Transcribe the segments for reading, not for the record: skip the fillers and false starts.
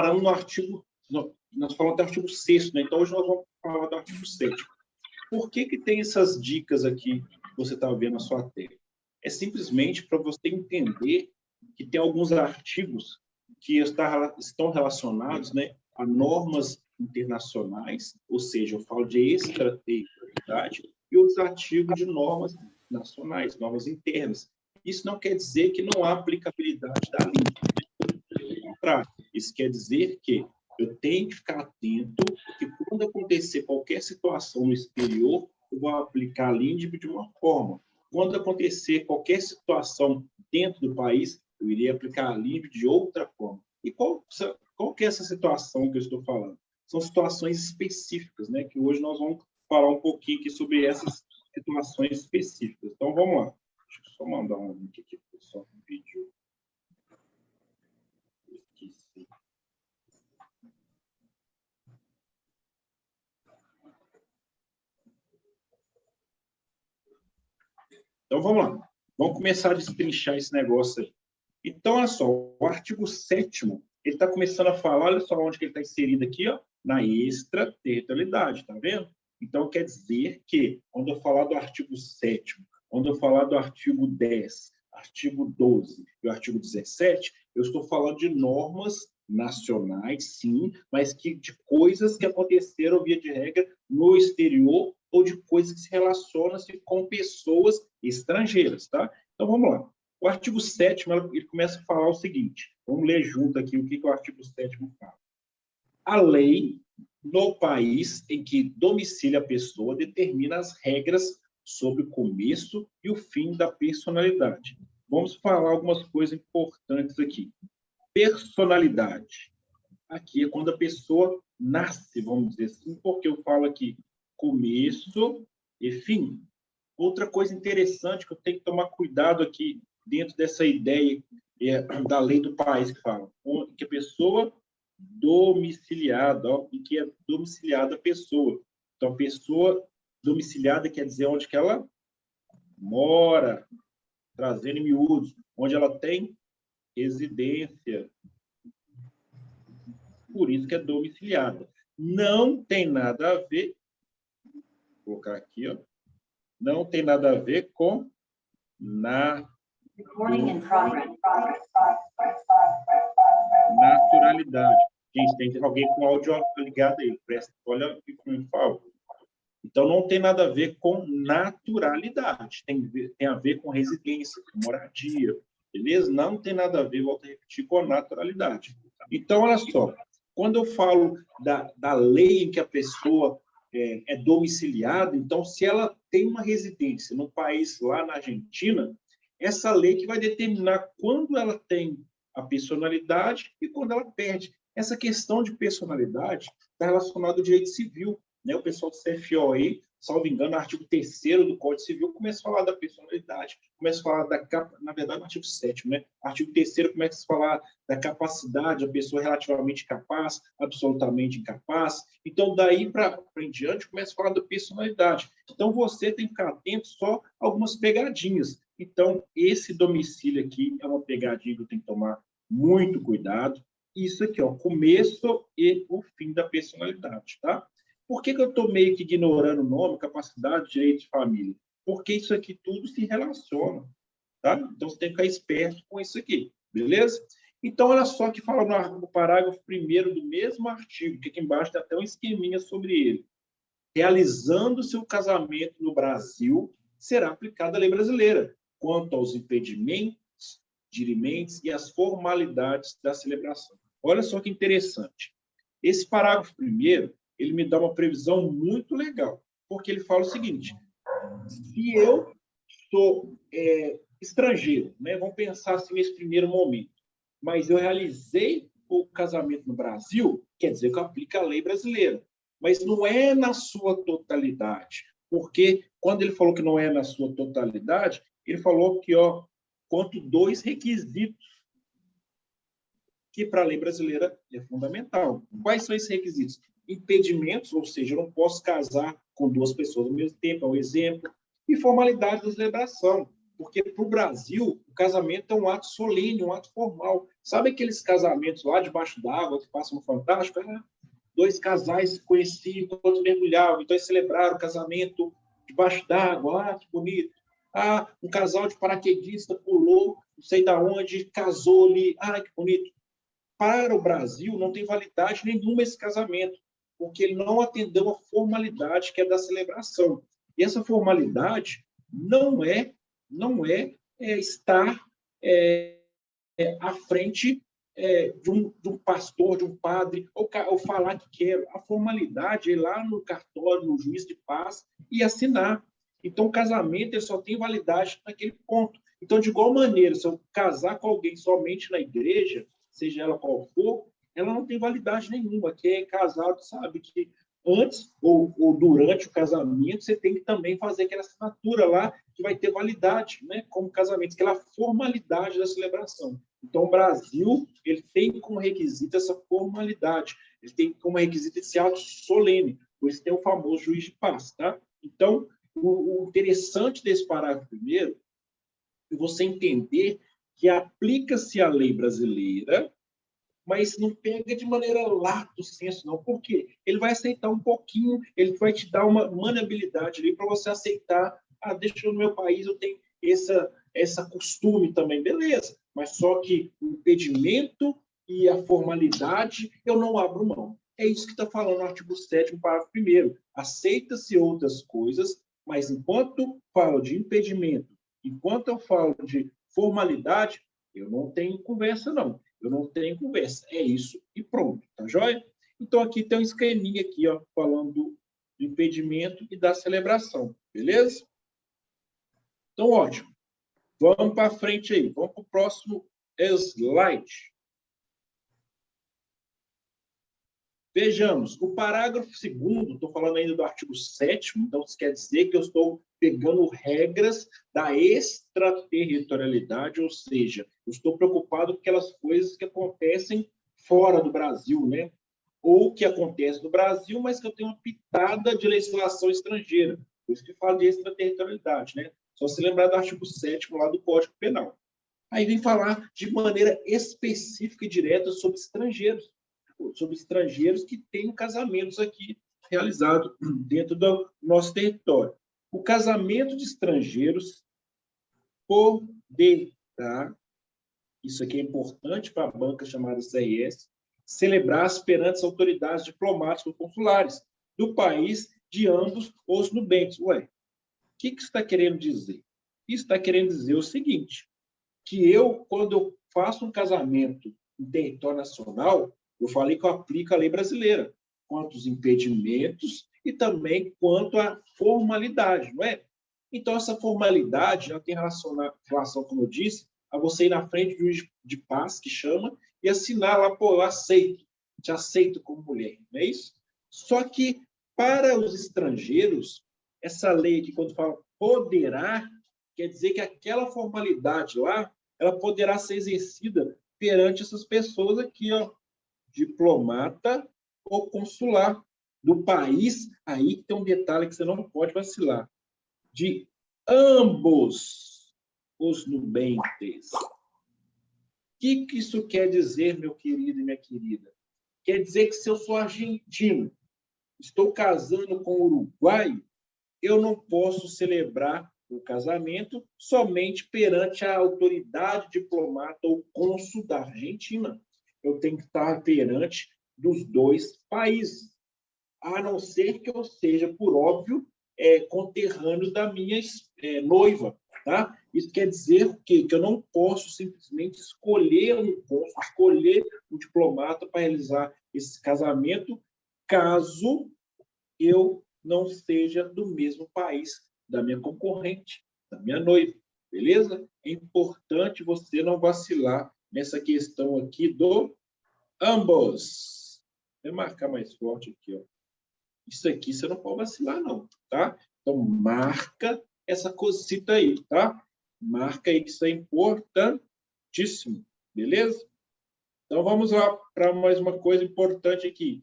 paramos no artigo... Nós falamos do artigo 6º, né? Então, hoje nós vamos falar do artigo 7º. Por que tem essas dicas aqui que você está vendo na sua tela? É simplesmente para você entender que tem alguns artigos que estão relacionados, né, a normas internacionais, ou seja, eu falo de extraterritorialidade, e outros artigos de normas nacionais, normas internas. Isso não quer dizer que não há aplicabilidade da língua. Isso quer dizer que eu tenho que ficar atento que quando acontecer qualquer situação no exterior, eu vou aplicar a LINDB de uma forma. Quando acontecer qualquer situação dentro do país, eu iria aplicar a LINDB de outra forma. E qual que é essa situação que eu estou falando? São situações específicas, né? Que hoje nós vamos falar um pouquinho aqui sobre essas situações específicas. Então, vamos lá. Deixa eu só mandar um link aqui para o pessoal do vídeo. Esqueci. Então, vamos lá. Vamos começar a destrinchar esse negócio aí. Então, olha só, o artigo 7º, ele está começando a falar, olha só onde que ele está inserido aqui, ó, na extraterritorialidade, tá vendo? Então, quer dizer que, quando eu falar do artigo 7º, quando eu falar do artigo 10, artigo 12 e o artigo 17, eu estou falando de normas nacionais, sim, mas de coisas que aconteceram, via de regra, no exterior ou de coisas que se relacionam com pessoas estrangeiras, tá? Então, vamos lá. O artigo 7º, ele começa a falar o seguinte, vamos ler junto aqui o que o artigo 7º fala. A lei no país em que domicilia a pessoa determina as regras sobre o começo e o fim da personalidade. Vamos falar algumas coisas importantes aqui. Personalidade. Aqui é quando a pessoa nasce, vamos dizer assim, porque eu falo aqui começo e fim. Outra coisa interessante que eu tenho que tomar cuidado aqui, dentro dessa ideia da lei do país que fala, que a pessoa domiciliada, ó, e que é domiciliada a pessoa. Então, a pessoa domiciliada quer dizer onde que ela mora, trazendo em miúdos, onde ela tem residência. Por isso que é domiciliada. Não tem nada a ver, vou colocar aqui, ó, não tem nada a ver com naturalidade. Gente, tem alguém com áudio ligado aí. Olha o que eu falo. Então, não tem nada a ver com naturalidade. Tem a ver com residência, com moradia. Beleza? Não tem nada a ver, volto a repetir, com a naturalidade. Então, olha só. Quando eu falo da lei em que a pessoa é domiciliada, então, se ela tem uma residência no país lá na Argentina, essa lei que vai determinar quando ela tem a personalidade e quando ela perde. Essa questão de personalidade está relacionada ao direito civil, né? O pessoal do CFOE, salvo engano, no artigo 3º do Código Civil, começa a falar da personalidade, começa a falar na verdade, no artigo 7º, né? Artigo 3º começa a falar da capacidade, a pessoa relativamente capaz, absolutamente incapaz. Então, daí para em diante, começa a falar da personalidade. Então, você tem que ficar atento só a algumas pegadinhas. Então, esse domicílio aqui é uma pegadinha que eu tenho que tomar muito cuidado. Isso aqui, ó, começo e o fim da personalidade, tá? Por que eu estou meio que ignorando o nome, capacidade, direito de família? Porque isso aqui tudo se relaciona, tá? Então, você tem que ficar esperto com isso aqui, beleza? Então, olha só que fala no parágrafo 1º do mesmo artigo, que aqui embaixo tem até um esqueminha sobre ele. Realizando-se o casamento no Brasil, será aplicada a lei brasileira, quanto aos impedimentos, dirimentos e as formalidades da celebração. Olha só que interessante. Esse parágrafo 1º, ele me dá uma previsão muito legal, porque ele fala o seguinte, se eu sou estrangeiro, né, vamos pensar assim nesse primeiro momento, mas eu realizei o casamento no Brasil, quer dizer que eu aplico a lei brasileira, mas não é na sua totalidade, porque quando ele falou que não é na sua totalidade, ele falou que, ó, quanto 2 requisitos que para a lei brasileira é fundamental. Quais são esses requisitos? Impedimentos, ou seja, eu não posso casar com 2 pessoas ao mesmo tempo, é um exemplo, e formalidade da celebração. Porque para o Brasil, o casamento é um ato solene, um ato formal. Sabe aqueles casamentos lá debaixo d'água que passam no Fantástico? Dois casais se conheciam enquanto mergulhavam, então eles celebraram o casamento debaixo d'água. Que bonito. Um casal de paraquedista pulou, não sei de onde, casou ali. Que bonito. Para o Brasil, não tem validade nenhuma esse casamento, porque ele não atendeu a formalidade que é da celebração. E essa formalidade não é estar à frente de um pastor, de um padre, ou falar que quer. A formalidade é ir lá no cartório, no juiz de paz, e assinar. Então, o casamento ele só tem validade naquele ponto. Então, de igual maneira, se eu casar com alguém somente na igreja, seja ela qual for, ela não tem validade nenhuma. Quem é casado sabe que antes ou durante o casamento, você tem que também fazer aquela assinatura lá que vai ter validade, né, como casamento, aquela formalidade da celebração. Então, o Brasil ele tem como requisito essa formalidade, ele tem como requisito esse ato solene, por isso tem o famoso juiz de paz. Tá? Então, o interessante desse parágrafo primeiro é você entender que aplica-se a lei brasileira, mas não pega de maneira lato senso, não. Por quê? Ele vai aceitar um pouquinho, ele vai te dar uma maleabilidade ali para você aceitar. Deixa no meu país, eu tenho essa costume também, beleza. Mas só que o impedimento e a formalidade eu não abro mão. É isso que está falando no artigo 7º, parágrafo 1º. Aceita-se outras coisas, mas enquanto falo de impedimento, enquanto eu falo de formalidade, eu não tenho conversa, não. Eu não tenho conversa. É isso e pronto. Tá joia? Então, aqui tem um esqueminha aqui, ó, falando do impedimento e da celebração. Beleza? Então, ótimo. Vamos para frente aí. Vamos para o próximo slide. Vejamos, o parágrafo 2º, estou falando ainda do artigo 7º, então isso quer dizer que eu estou pegando regras da extraterritorialidade, ou seja, eu estou preocupado com aquelas coisas que acontecem fora do Brasil, né? Ou que acontecem no Brasil, mas que eu tenho uma pitada de legislação estrangeira. Por isso que eu falo de extraterritorialidade, né? Só se lembrar do artigo 7º lá do Código Penal. Aí vem falar de maneira específica e direta sobre estrangeiros que têm casamentos aqui realizados dentro do nosso território. O casamento de estrangeiros poderá, isso aqui é importante para a banca chamada CRS, celebrar perante as autoridades diplomáticas ou consulares do país de ambos os nubentes. Ué, o que isso está querendo dizer? Isso está querendo dizer o seguinte, que quando eu faço um casamento em território nacional, eu falei que eu aplico a lei brasileira, quanto aos impedimentos e também quanto à formalidade, não é? Então, essa formalidade ela tem relação, como eu disse, a você ir na frente do juiz de paz, que chama, e assinar lá, pô, eu aceito, te aceito como mulher, não é isso? Só que, para os estrangeiros, essa lei aqui, quando fala poderá, quer dizer que aquela formalidade lá, ela poderá ser exercida perante essas pessoas aqui, ó, diplomata ou consular do país. Aí tem um detalhe que você não pode vacilar. De ambos os nubentes. O que isso quer dizer, meu querido e minha querida? Quer dizer que se eu sou argentino, estou casando com uruguaio, eu não posso celebrar o casamento somente perante a autoridade diplomata ou cônsul da Argentina. Eu tenho que estar perante dos dois países, a não ser que eu seja, por óbvio, conterrâneo da minha noiva. Tá? Isso quer dizer que eu não posso simplesmente escolher um cônsul, escolher um diplomata para realizar esse casamento, caso eu não seja do mesmo país da minha concorrente, da minha noiva, beleza? É importante você não vacilar nessa questão aqui do ambos. Vou marcar mais forte aqui, ó. Isso aqui você não pode vacilar, não, tá? Então, marca essa cosita aí, tá? Marca aí que isso é importantíssimo, beleza? Então, vamos lá para mais uma coisa importante aqui.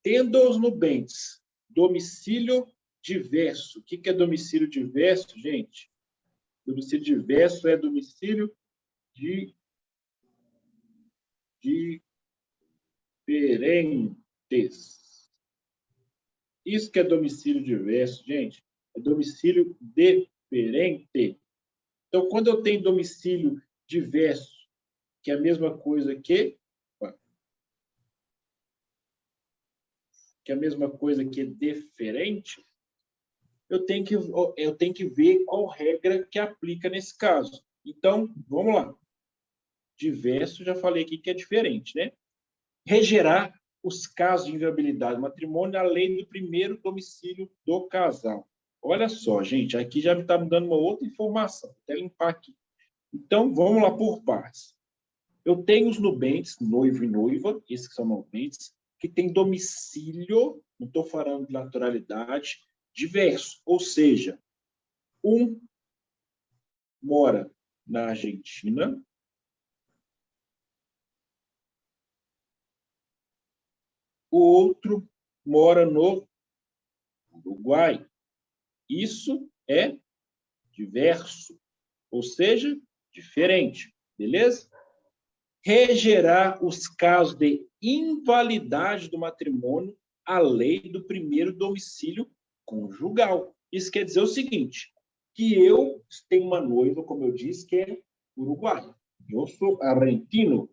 Tendo os nubentes domicílio diverso. O que é domicílio diverso, gente? Domicílio diverso é domicílio diferentes. Isso que é domicílio diverso, gente. É domicílio diferente. Então, quando eu tenho domicílio diverso, que é a mesma coisa que a mesma coisa que é diferente, eu tenho que ver qual regra que aplica nesse caso. Então, vamos lá. Diverso, já falei aqui que é diferente, né? Regerar os casos de inviabilidade do matrimônio na lei do primeiro domicílio do casal. Olha só, gente, aqui já está me dando uma outra informação. Vou até limpar aqui. Então, vamos lá por partes. Eu tenho os nubentes, noivo e noiva, esses que são nubentes, que têm domicílio, não estou falando de naturalidade, diverso. Ou seja, um mora na Argentina, o outro mora no Uruguai. Isso é diverso, ou seja, diferente, beleza? Regerar os casos de invalidade do matrimônio à lei do primeiro domicílio conjugal. Isso quer dizer o seguinte, que eu tenho uma noiva, como eu disse, que é uruguaia. Eu sou argentino.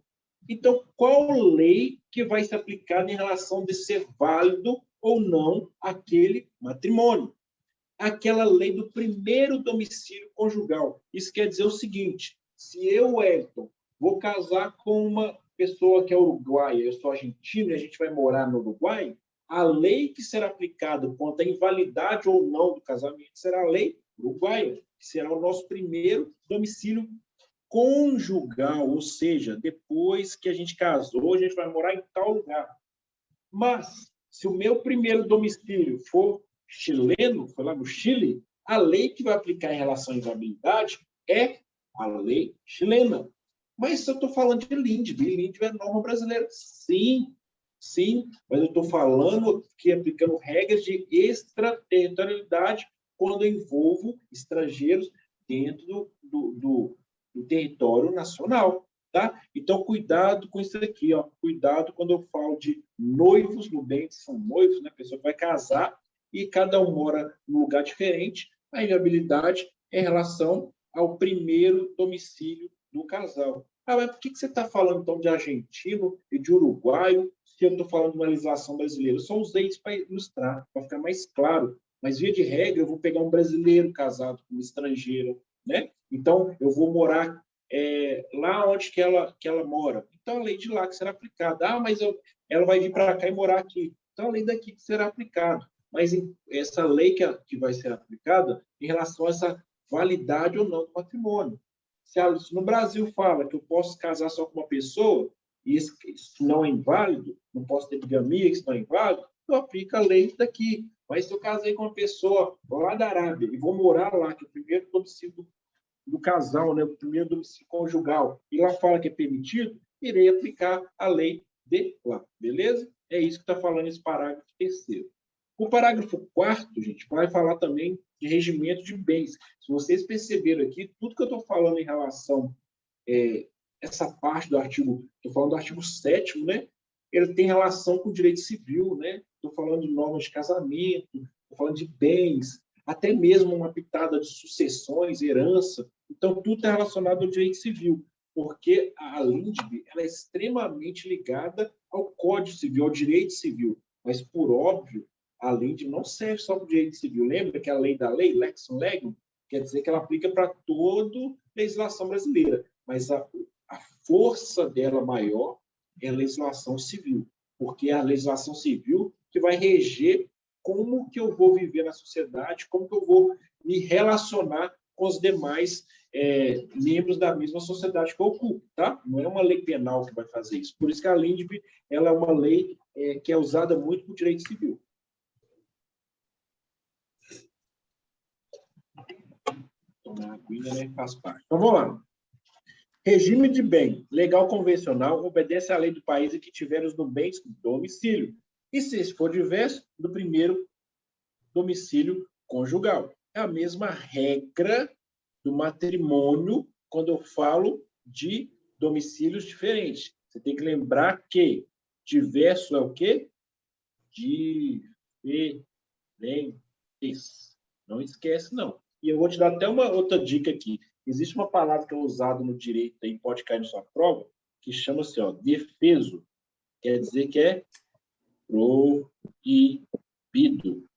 Então, qual lei que vai se aplicar em relação de ser válido ou não aquele matrimônio? Aquela lei do primeiro domicílio conjugal. Isso quer dizer o seguinte, se eu, Elton, vou casar com uma pessoa que é uruguaia, eu sou argentino e a gente vai morar no Uruguai, a lei que será aplicada quanto à invalidade ou não do casamento será a lei uruguaia, que será o nosso primeiro domicílio conjugal, ou seja, depois que a gente casou, a gente vai morar em tal lugar. Mas, se o meu primeiro domicílio for chileno, foi lá no Chile, a lei que vai aplicar em relação à inviabilidade é a lei chilena. Mas se eu estou falando de LINDB é norma brasileira. Sim, sim, mas eu estou falando que aplicando regras de extraterritorialidade quando eu envolvo estrangeiros dentro do território nacional. Tá? Então, cuidado com isso aqui. Ó. Cuidado quando eu falo de noivos nubentes, são noivos, né? A pessoa que vai casar e cada um mora num lugar diferente. A inviabilidade é em relação ao primeiro domicílio do casal. Ah, mas por que você está falando, então, de argentino e de uruguaio se eu estou falando de uma legislação brasileira? Eu só usei isso para ilustrar, para ficar mais claro. Mas, via de regra, eu vou pegar um brasileiro casado com uma estrangeira, né? Então, eu vou morar lá onde que ela mora. Então, a lei de lá que será aplicada. Ah, mas ela vai vir para cá e morar aqui. Então, a lei daqui que será aplicada. Mas essa lei que vai ser aplicada em relação a essa validade ou não do patrimônio. Se no Brasil fala que eu posso casar só com uma pessoa, e isso não é inválido, não posso ter bigamia, isso não é inválido, eu aplico a lei daqui. Mas se eu casei com uma pessoa lá da Arábia e vou morar lá, que é o primeiro domicílio do casal, né, o primeiro domicílio conjugal, e lá fala que é permitido, irei aplicar a lei de lá, beleza? É isso que está falando esse parágrafo terceiro. O parágrafo quarto, gente, vai falar também de regimento de bens. Se vocês perceberam aqui, tudo que eu estou falando em relação essa parte do artigo, estou falando do artigo 7º, né? Ele tem relação com o direito civil, né? Estou falando de normas de casamento, estou falando de bens, até mesmo uma pitada de sucessões, herança. Então, tudo está relacionado ao direito civil, porque a LINDB ela é extremamente ligada ao Código Civil, ao direito civil. Mas, por óbvio, a LINDB não serve só para o direito civil. Lembra que a lei da lei, lex legum, quer dizer que ela aplica para toda a legislação brasileira. Mas a força dela maior é a legislação civil, porque é a legislação civil que vai reger como que eu vou viver na sociedade, como que eu vou me relacionar com os demais membros da mesma sociedade que eu ocupo, tá? Não é uma lei penal que vai fazer isso. Por isso que a LINDB ela é uma lei que é usada muito no direito civil. Tomar aguinha, né? Faz parte. Então, vamos lá. Regime de bem legal convencional obedece à lei do país em que tiver os bens do domicílio. E se for diverso, do primeiro domicílio conjugal. É a mesma regra do matrimônio quando eu falo de domicílios diferentes. Você tem que lembrar que diverso é o quê? Diferentes. Não esquece, não. E eu vou te dar até uma outra dica aqui. Existe uma palavra que é usada no direito e pode cair na sua prova, que chama-se defeso. Quer dizer que é proibido.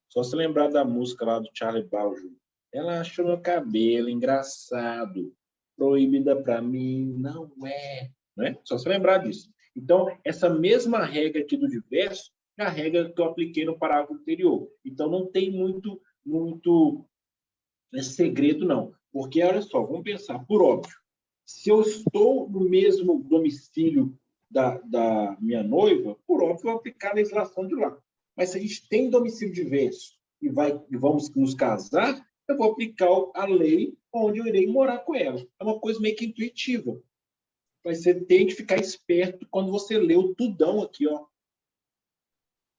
Só se lembrar da música lá do Charlie Brown Jr. Ela achou meu cabelo engraçado. Proibida para mim não é. Né? Só se lembrar disso. Então, essa mesma regra aqui do diverso é a regra que eu apliquei no parágrafo anterior. Então, não tem muito segredo, não. Porque, olha só, vamos pensar, por óbvio, se eu estou no mesmo domicílio da minha noiva, por óbvio, eu vou aplicar a legislação de lá. Mas se a gente tem domicílio diverso e vamos nos casar, eu vou aplicar a lei onde eu irei morar com ela. É uma coisa meio que intuitiva. Mas você tem que ficar esperto quando você lê o tudão aqui, ó.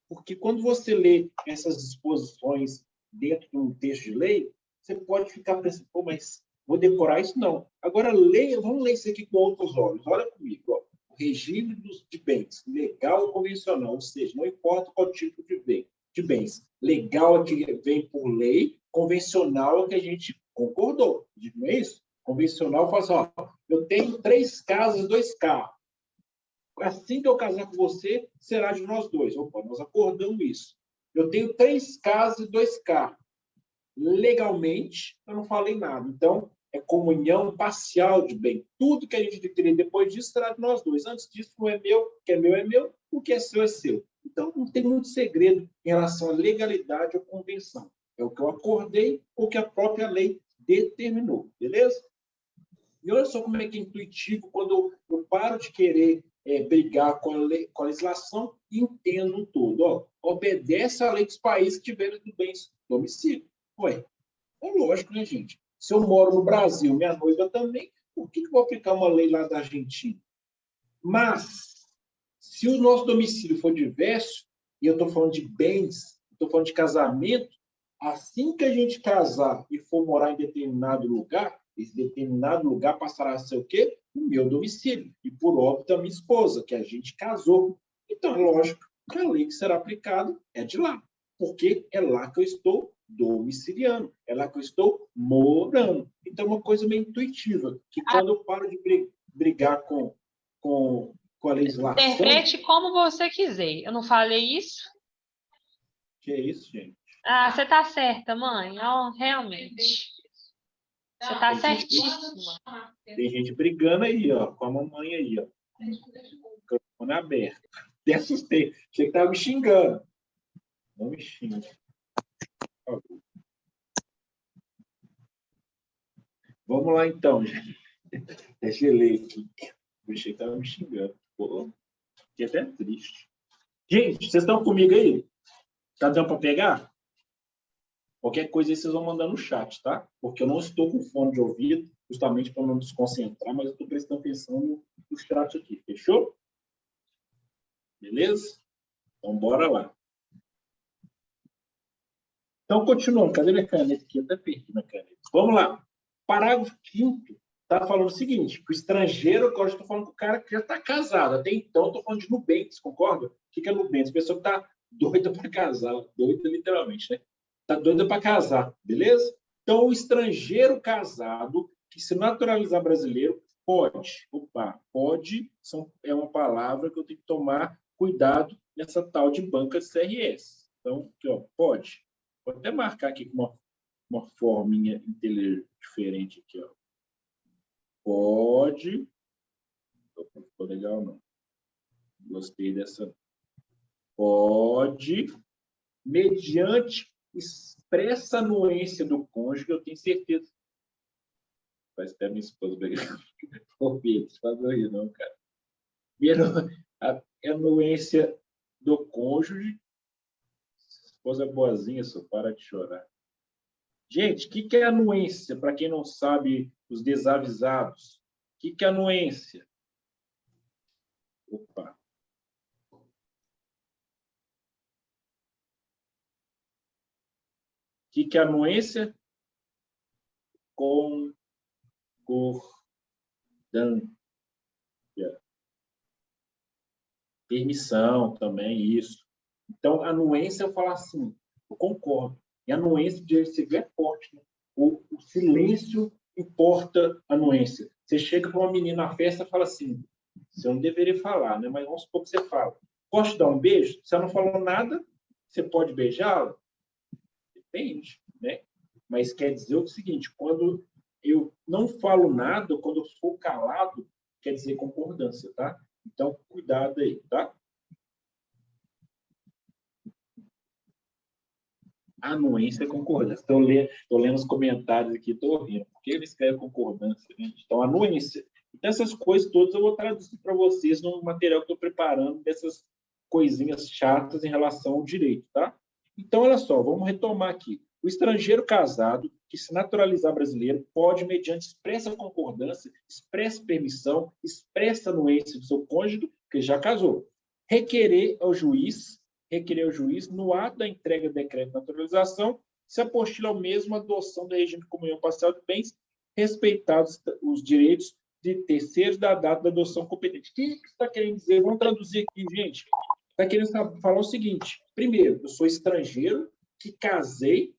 Porque quando você lê essas disposições dentro de um texto de lei, você pode ficar pensando, pô, mas vou decorar isso? Não. Agora, vamos ler isso aqui com outros olhos. Olha comigo, ó. O regime de bens, legal ou convencional, ou seja, não importa qual tipo de bens. Legal é que vem por lei, convencional é que a gente concordou. Não é isso? Convencional fala assim, ó, eu tenho 3 casas, 2 carros. Assim que eu casar com você, será de nós dois. Opa, nós acordamos isso. Eu tenho 3 casas e 2 carros. Legalmente, eu não falei nada. Então, é comunhão parcial de bem. Tudo que a gente adquirir depois disso será de nós dois. Antes disso, não é meu, o que é meu é meu, o que é seu é seu. Então, não tem muito segredo em relação à legalidade ou convenção. É o que eu acordei ou que a própria lei determinou. Beleza? E olha só como é que é intuitivo quando eu paro de querer brigar com a legislação e entendo um todo. Ó, obedece à lei dos países que tiverem do bem domicílio. Ué, é lógico, né, gente? Se eu moro no Brasil, minha noiva também, por que eu vou aplicar uma lei lá da Argentina? Mas, se o nosso domicílio for diverso, e eu estou falando de bens, estou falando de casamento, assim que a gente casar e for morar em determinado lugar, esse determinado lugar passará a ser o quê? O meu domicílio. E, por óbvio, a minha esposa, que a gente casou. Então, é lógico que a lei que será aplicada é de lá, porque é lá que eu estou domiciliando, é lá que eu estou morando. Então, é uma coisa meio intuitiva, que quando eu paro de brigar com a legislação... Interprete como você quiser. Eu não falei isso? Que é isso, gente? Ah, você tá certa, mãe. Oh, realmente. Você tá certíssima. Tem gente brigando aí, ó, com a mamãe aí, ó. Microfone aberto. Até assustei. Achei que tava me xingando. Não me xingue. Por favor. Vamos lá, então, gente. Deixa eu ler aqui. Achei que tava me xingando. Pô, fiquei até triste. Gente, vocês estão comigo aí? Tá dando para pegar? Qualquer coisa aí vocês vão mandar no chat, tá? Porque eu não estou com fone de ouvido, justamente para não me desconcentrar, mas eu estou prestando atenção no chat aqui. Fechou? Beleza? Então, bora lá. Então, continuando. Cadê minha caneta aqui? Eu até perdi minha caneta. Vamos lá. Parágrafo 5º está falando o seguinte, que o estrangeiro, agora eu estou falando com o cara que já está casado. Até então, estou falando de Nubanks, concorda? O que é Nubanks? A pessoa que está doida para casar. Doida, literalmente, né? Está doida para casar, beleza? Então, o estrangeiro casado, que se naturalizar brasileiro, pode. Opa, pode é uma palavra que eu tenho que tomar cuidado nessa tal de banca de CRS. Então, aqui, ó, pode. Vou até marcar aqui com uma forminha diferente aqui, ó. Pode. Não ficou legal, não. Gostei dessa. Pode, mediante expressa anuência do cônjuge, eu tenho certeza. Vai até minha esposa pegar. Ô, Pedro, faz aí, não, cara. A anuência do cônjuge. Esposa boazinha, só para de chorar. Gente, o que é anuência? Para quem não sabe, os desavisados. O que é anuência? Opa. O que é anuência? Permissão também, isso. Então, a anuência, eu falo assim, eu concordo. E a anuência de direito civil é forte. Né? O silêncio importa a anuência. Você chega para uma menina na festa e fala assim, você não deveria falar, né? Mas vamos supor que você fala. Posso te dar um beijo? Se ela não falou nada, você pode beijá-la? Depende, né? Mas quer dizer o seguinte, quando eu não falo nada, quando eu sou calado, quer dizer concordância, tá? Então, cuidado aí, tá? Anuência é concordância. Estou lendo os comentários aqui, estou rindo. Por que ele escreve concordância? Né? Então, anuência. Então, essas coisas todas eu vou traduzir para vocês no material que estou preparando, dessas coisinhas chatas em relação ao direito, tá? Então, olha só, vamos retomar aqui. O estrangeiro casado que se naturalizar brasileiro pode, mediante expressa concordância, expressa permissão, expressa anuência do seu cônjuge, que já casou, requerer ao juiz, no ato da entrega do decreto de naturalização, se apostila ao mesmo a adoção do regime de comunhão parcial de bens, respeitados os direitos de terceiros da data da adoção competente. O que está querendo dizer? Vamos traduzir aqui, gente. Está querendo falar o seguinte. Primeiro, eu sou estrangeiro que casei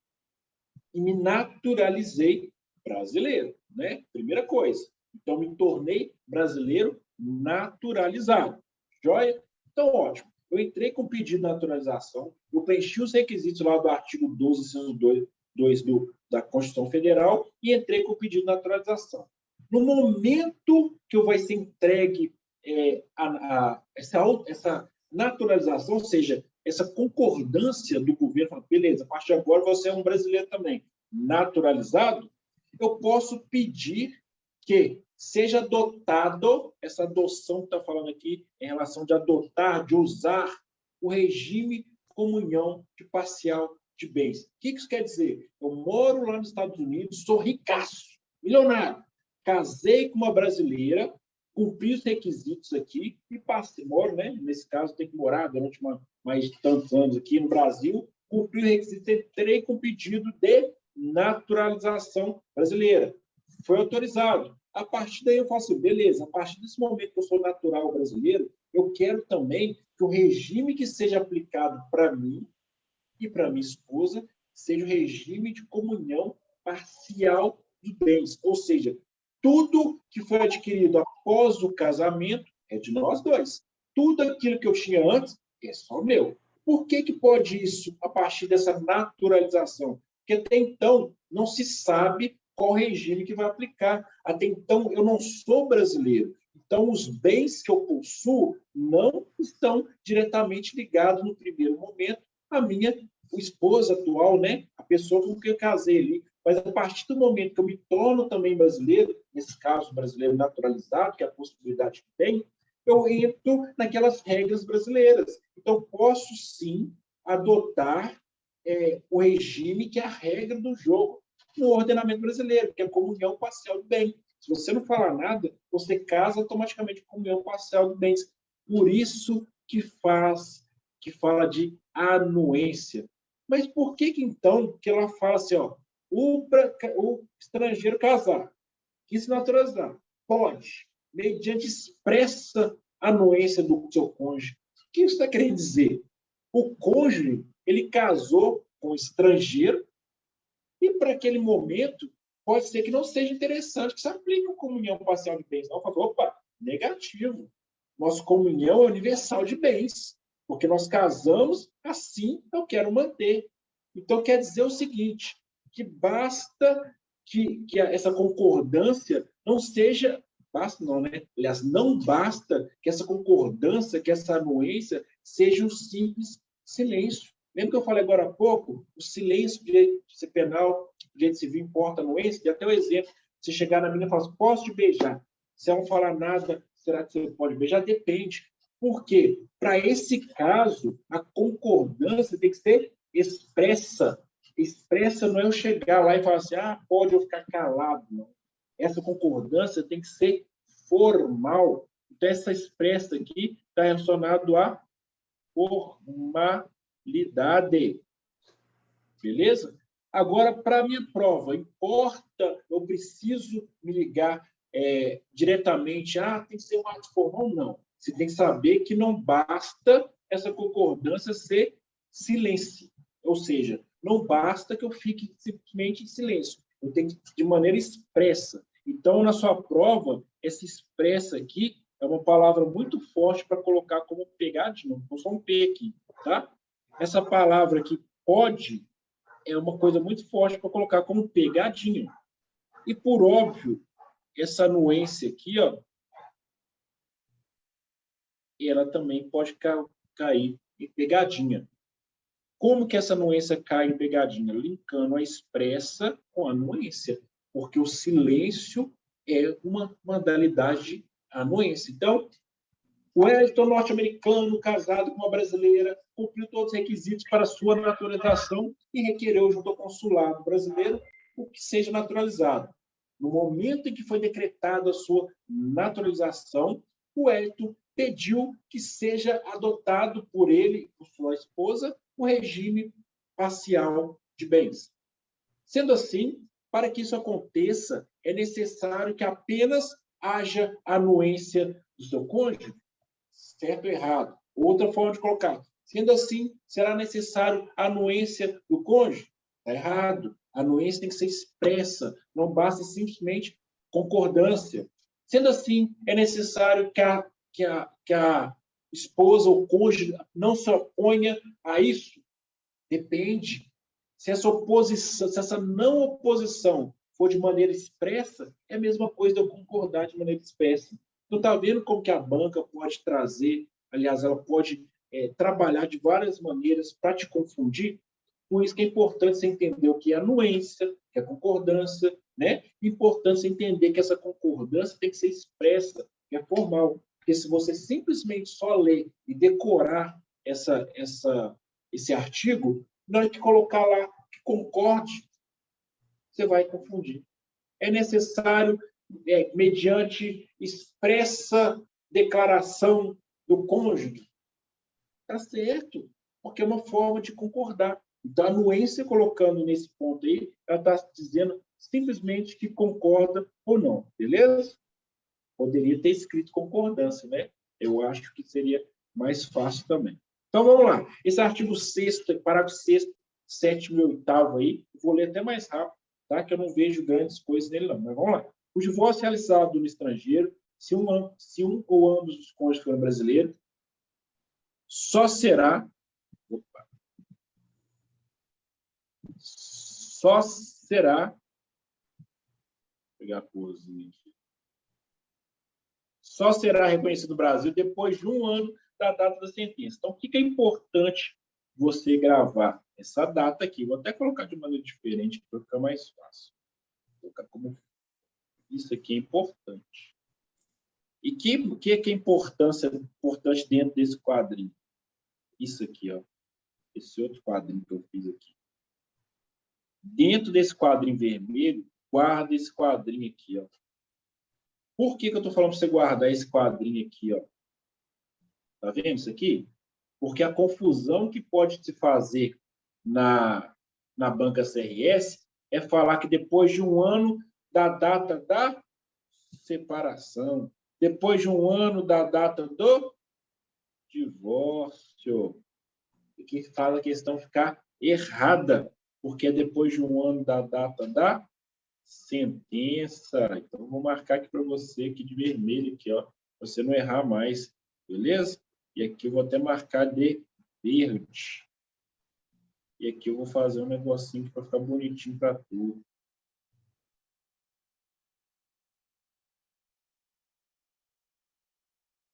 e me naturalizei brasileiro, né? Primeira coisa. Então, me tornei brasileiro naturalizado. Joia? Então, ótimo. Eu entrei com pedido de naturalização, eu preenchi os requisitos lá do artigo 12, inciso 2 da Constituição Federal e entrei com o pedido de naturalização. No momento que eu vai ser entregue essa naturalização, ou seja, essa concordância do governo, fala, beleza, a partir de agora você é um brasileiro também, naturalizado, eu posso pedir que seja adotado, essa adoção que está falando aqui, em relação de adotar, de usar o regime de comunhão de parcial de bens. O que isso quer dizer? Eu moro lá nos Estados Unidos, sou ricaço, milionário, casei com uma brasileira, cumpri os requisitos aqui e passei, moro, né? Nesse caso, tem que morar durante mais de tantos anos aqui no Brasil, cumpri os requisitos, entrei com pedido de naturalização brasileira. Foi autorizado. A partir daí eu falo assim, beleza, a partir desse momento que eu sou natural brasileiro, eu quero também que o regime que seja aplicado para mim e para minha esposa seja o regime de comunhão parcial de bens. Ou seja, tudo que foi adquirido após o casamento é de nós dois. Tudo aquilo que eu tinha antes é só meu. Por que pode isso a partir dessa naturalização? Porque até então não se sabe qual regime que vai aplicar. Até então eu não sou brasileiro. Então os bens que eu possuo não estão diretamente ligados no primeiro momento à minha esposa atual, né? A pessoa com quem eu casei ali. Mas a partir do momento que eu me torno também brasileiro, nesse caso brasileiro naturalizado, que é a possibilidade que tem, eu entro naquelas regras brasileiras. Então, posso sim adotar o regime que é a regra do jogo no ordenamento brasileiro, que é a comunhão parcial de bens. Se você não falar nada, você casa automaticamente com comunhão parcial de bens. Por isso que fala de anuência. Mas por que então que ela fala assim, ó, o estrangeiro casar, que se naturalizar, pode, mediante expressa anuência do seu cônjuge. O que isso está querendo dizer? O cônjuge, ele casou com o estrangeiro e, para aquele momento, pode ser que não seja interessante que se aplique a comunhão parcial de bens. Não, falou, opa, negativo. Nossa comunhão é universal de bens, porque nós casamos, assim eu quero manter. Então, quer dizer o seguinte, que basta que essa concordância não seja... Basta não, né? Aliás, não basta que essa concordância, que essa anuência seja um simples silêncio. Lembra que eu falei agora há pouco? O silêncio, direito penal, direito civil importa a anuência? E até o exemplo, você chegar na menina e falar assim, posso te beijar? Se ela não falar nada, será que você pode beijar? Depende. Por quê? Para esse caso, a concordância tem que ser expressa. Expressa não é eu chegar lá e falar assim, pode eu ficar calado. Não. Essa concordância tem que ser formal. Então, essa expressa aqui está relacionado à formalidade. Beleza? Agora, para a minha prova, importa, eu preciso me ligar diretamente, tem que ser um ato formal? Não. Você tem que saber que não basta essa concordância ser silêncio. Ou seja, não basta que eu fique simplesmente em silêncio. Eu tenho que, de maneira expressa. Então, na sua prova, essa expressa aqui é uma palavra muito forte para colocar como pegadinha. Vou só um P aqui, tá? Essa palavra aqui, pode, é uma coisa muito forte para colocar como pegadinha. E, por óbvio, essa anuência aqui, ó, ela também pode cair em pegadinha. Como que essa anuência cai em pegadinha? Linkando a expressa com a anuência, porque o silêncio é uma modalidade de anuência. Então, o Wellington norte-americano, casado com uma brasileira, cumpriu todos os requisitos para sua naturalização e requereu junto ao consulado brasileiro o que seja naturalizado. No momento em que foi decretada a sua naturalização, o Wellington pediu que seja adotado por ele e por sua esposa o regime parcial de bens. Sendo assim, para que isso aconteça, é necessário que apenas haja anuência do seu cônjuge, certo ou errado. Outra forma de colocar. Sendo assim, será necessário a anuência do cônjuge? Está errado. A anuência tem que ser expressa, não basta simplesmente concordância. Sendo assim, é necessário que a esposa ou cônjuge não se oponha a isso? Depende. Se essa não oposição for de maneira expressa, é a mesma coisa de eu concordar de maneira expressa. Então, está vendo como que a banca pode trazer, aliás, ela pode trabalhar de várias maneiras para te confundir? Por isso que é importante você entender o que é anuência, o que é concordância, né? Importante você entender que essa concordância tem que ser expressa, que é formal. Porque se você simplesmente só ler e decorar esse artigo, na hora que colocar lá que concorde, você vai confundir. É necessário, mediante expressa declaração do cônjuge. Está certo, porque é uma forma de concordar. Então, a anuência, colocando nesse ponto aí, ela está dizendo simplesmente que concorda ou não, beleza? Poderia ter escrito concordância, né? Eu acho que seria mais fácil também. Então, vamos lá. Esse artigo 6º, parágrafo 6º, 7º e 8º aí, vou ler até mais rápido, tá? Que eu não vejo grandes coisas nele, não. Mas vamos lá. O divórcio realizado no estrangeiro, se um ou ambos os cônjuges forem brasileiros, só será vou pegar a cozinha aqui. Só será reconhecido no Brasil depois de 1 ano da data da sentença. Então, o que é importante você gravar? Essa data aqui. Vou até colocar de maneira diferente para ficar mais fácil. Vou colocar como isso aqui é importante. E o que é importante dentro desse quadrinho? Isso aqui, ó. Esse outro quadrinho que eu fiz aqui. Dentro desse quadrinho vermelho, guarda esse quadrinho aqui, ó. Por que eu estou falando para você guardar esse quadrinho aqui, ó? Tá vendo isso aqui? Porque a confusão que pode se fazer na banca CRS é falar que depois de 1 ano da data da separação, depois de 1 ano da data do divórcio, e que faz a questão ficar errada, porque é depois de 1 ano da data da sentença. Então, vou marcar aqui para você, aqui de vermelho, aqui, ó, para você não errar mais, beleza? E aqui eu vou até marcar de verde. E aqui eu vou fazer um negocinho para ficar bonitinho para tudo.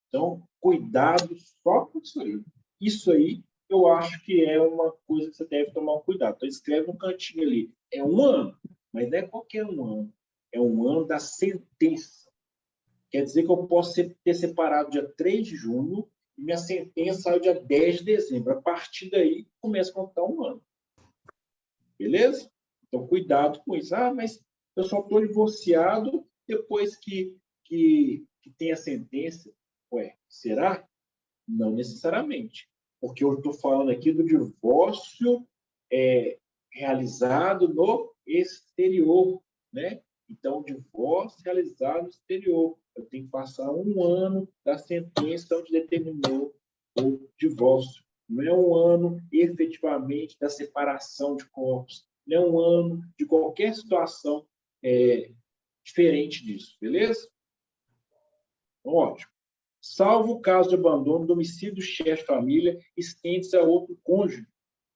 Então, cuidado só com isso aí. Isso aí, eu acho que é uma coisa que você deve tomar cuidado. Então, escreve no cantinho ali. É 1 ano, mas não é qualquer 1 ano. É 1 ano da sentença. Quer dizer que eu posso ter separado dia 3 de junho e minha sentença saiu dia 10 de dezembro. A partir daí, começa a contar 1 ano. Beleza? Então, cuidado com isso. Mas eu só estou divorciado depois que tem a sentença. Ué, será? Não necessariamente. Porque eu estou falando aqui do divórcio realizado no exterior, né? Então, divórcio realizado no exterior. Eu tenho que passar 1 ano da sentença onde determinou o divórcio. Não é 1 ano, efetivamente, da separação de corpos. Não é 1 ano de qualquer situação diferente disso, beleza? Então, ótimo. Salvo o caso de abandono, domicílio do chefe de família estende-se a outro cônjuge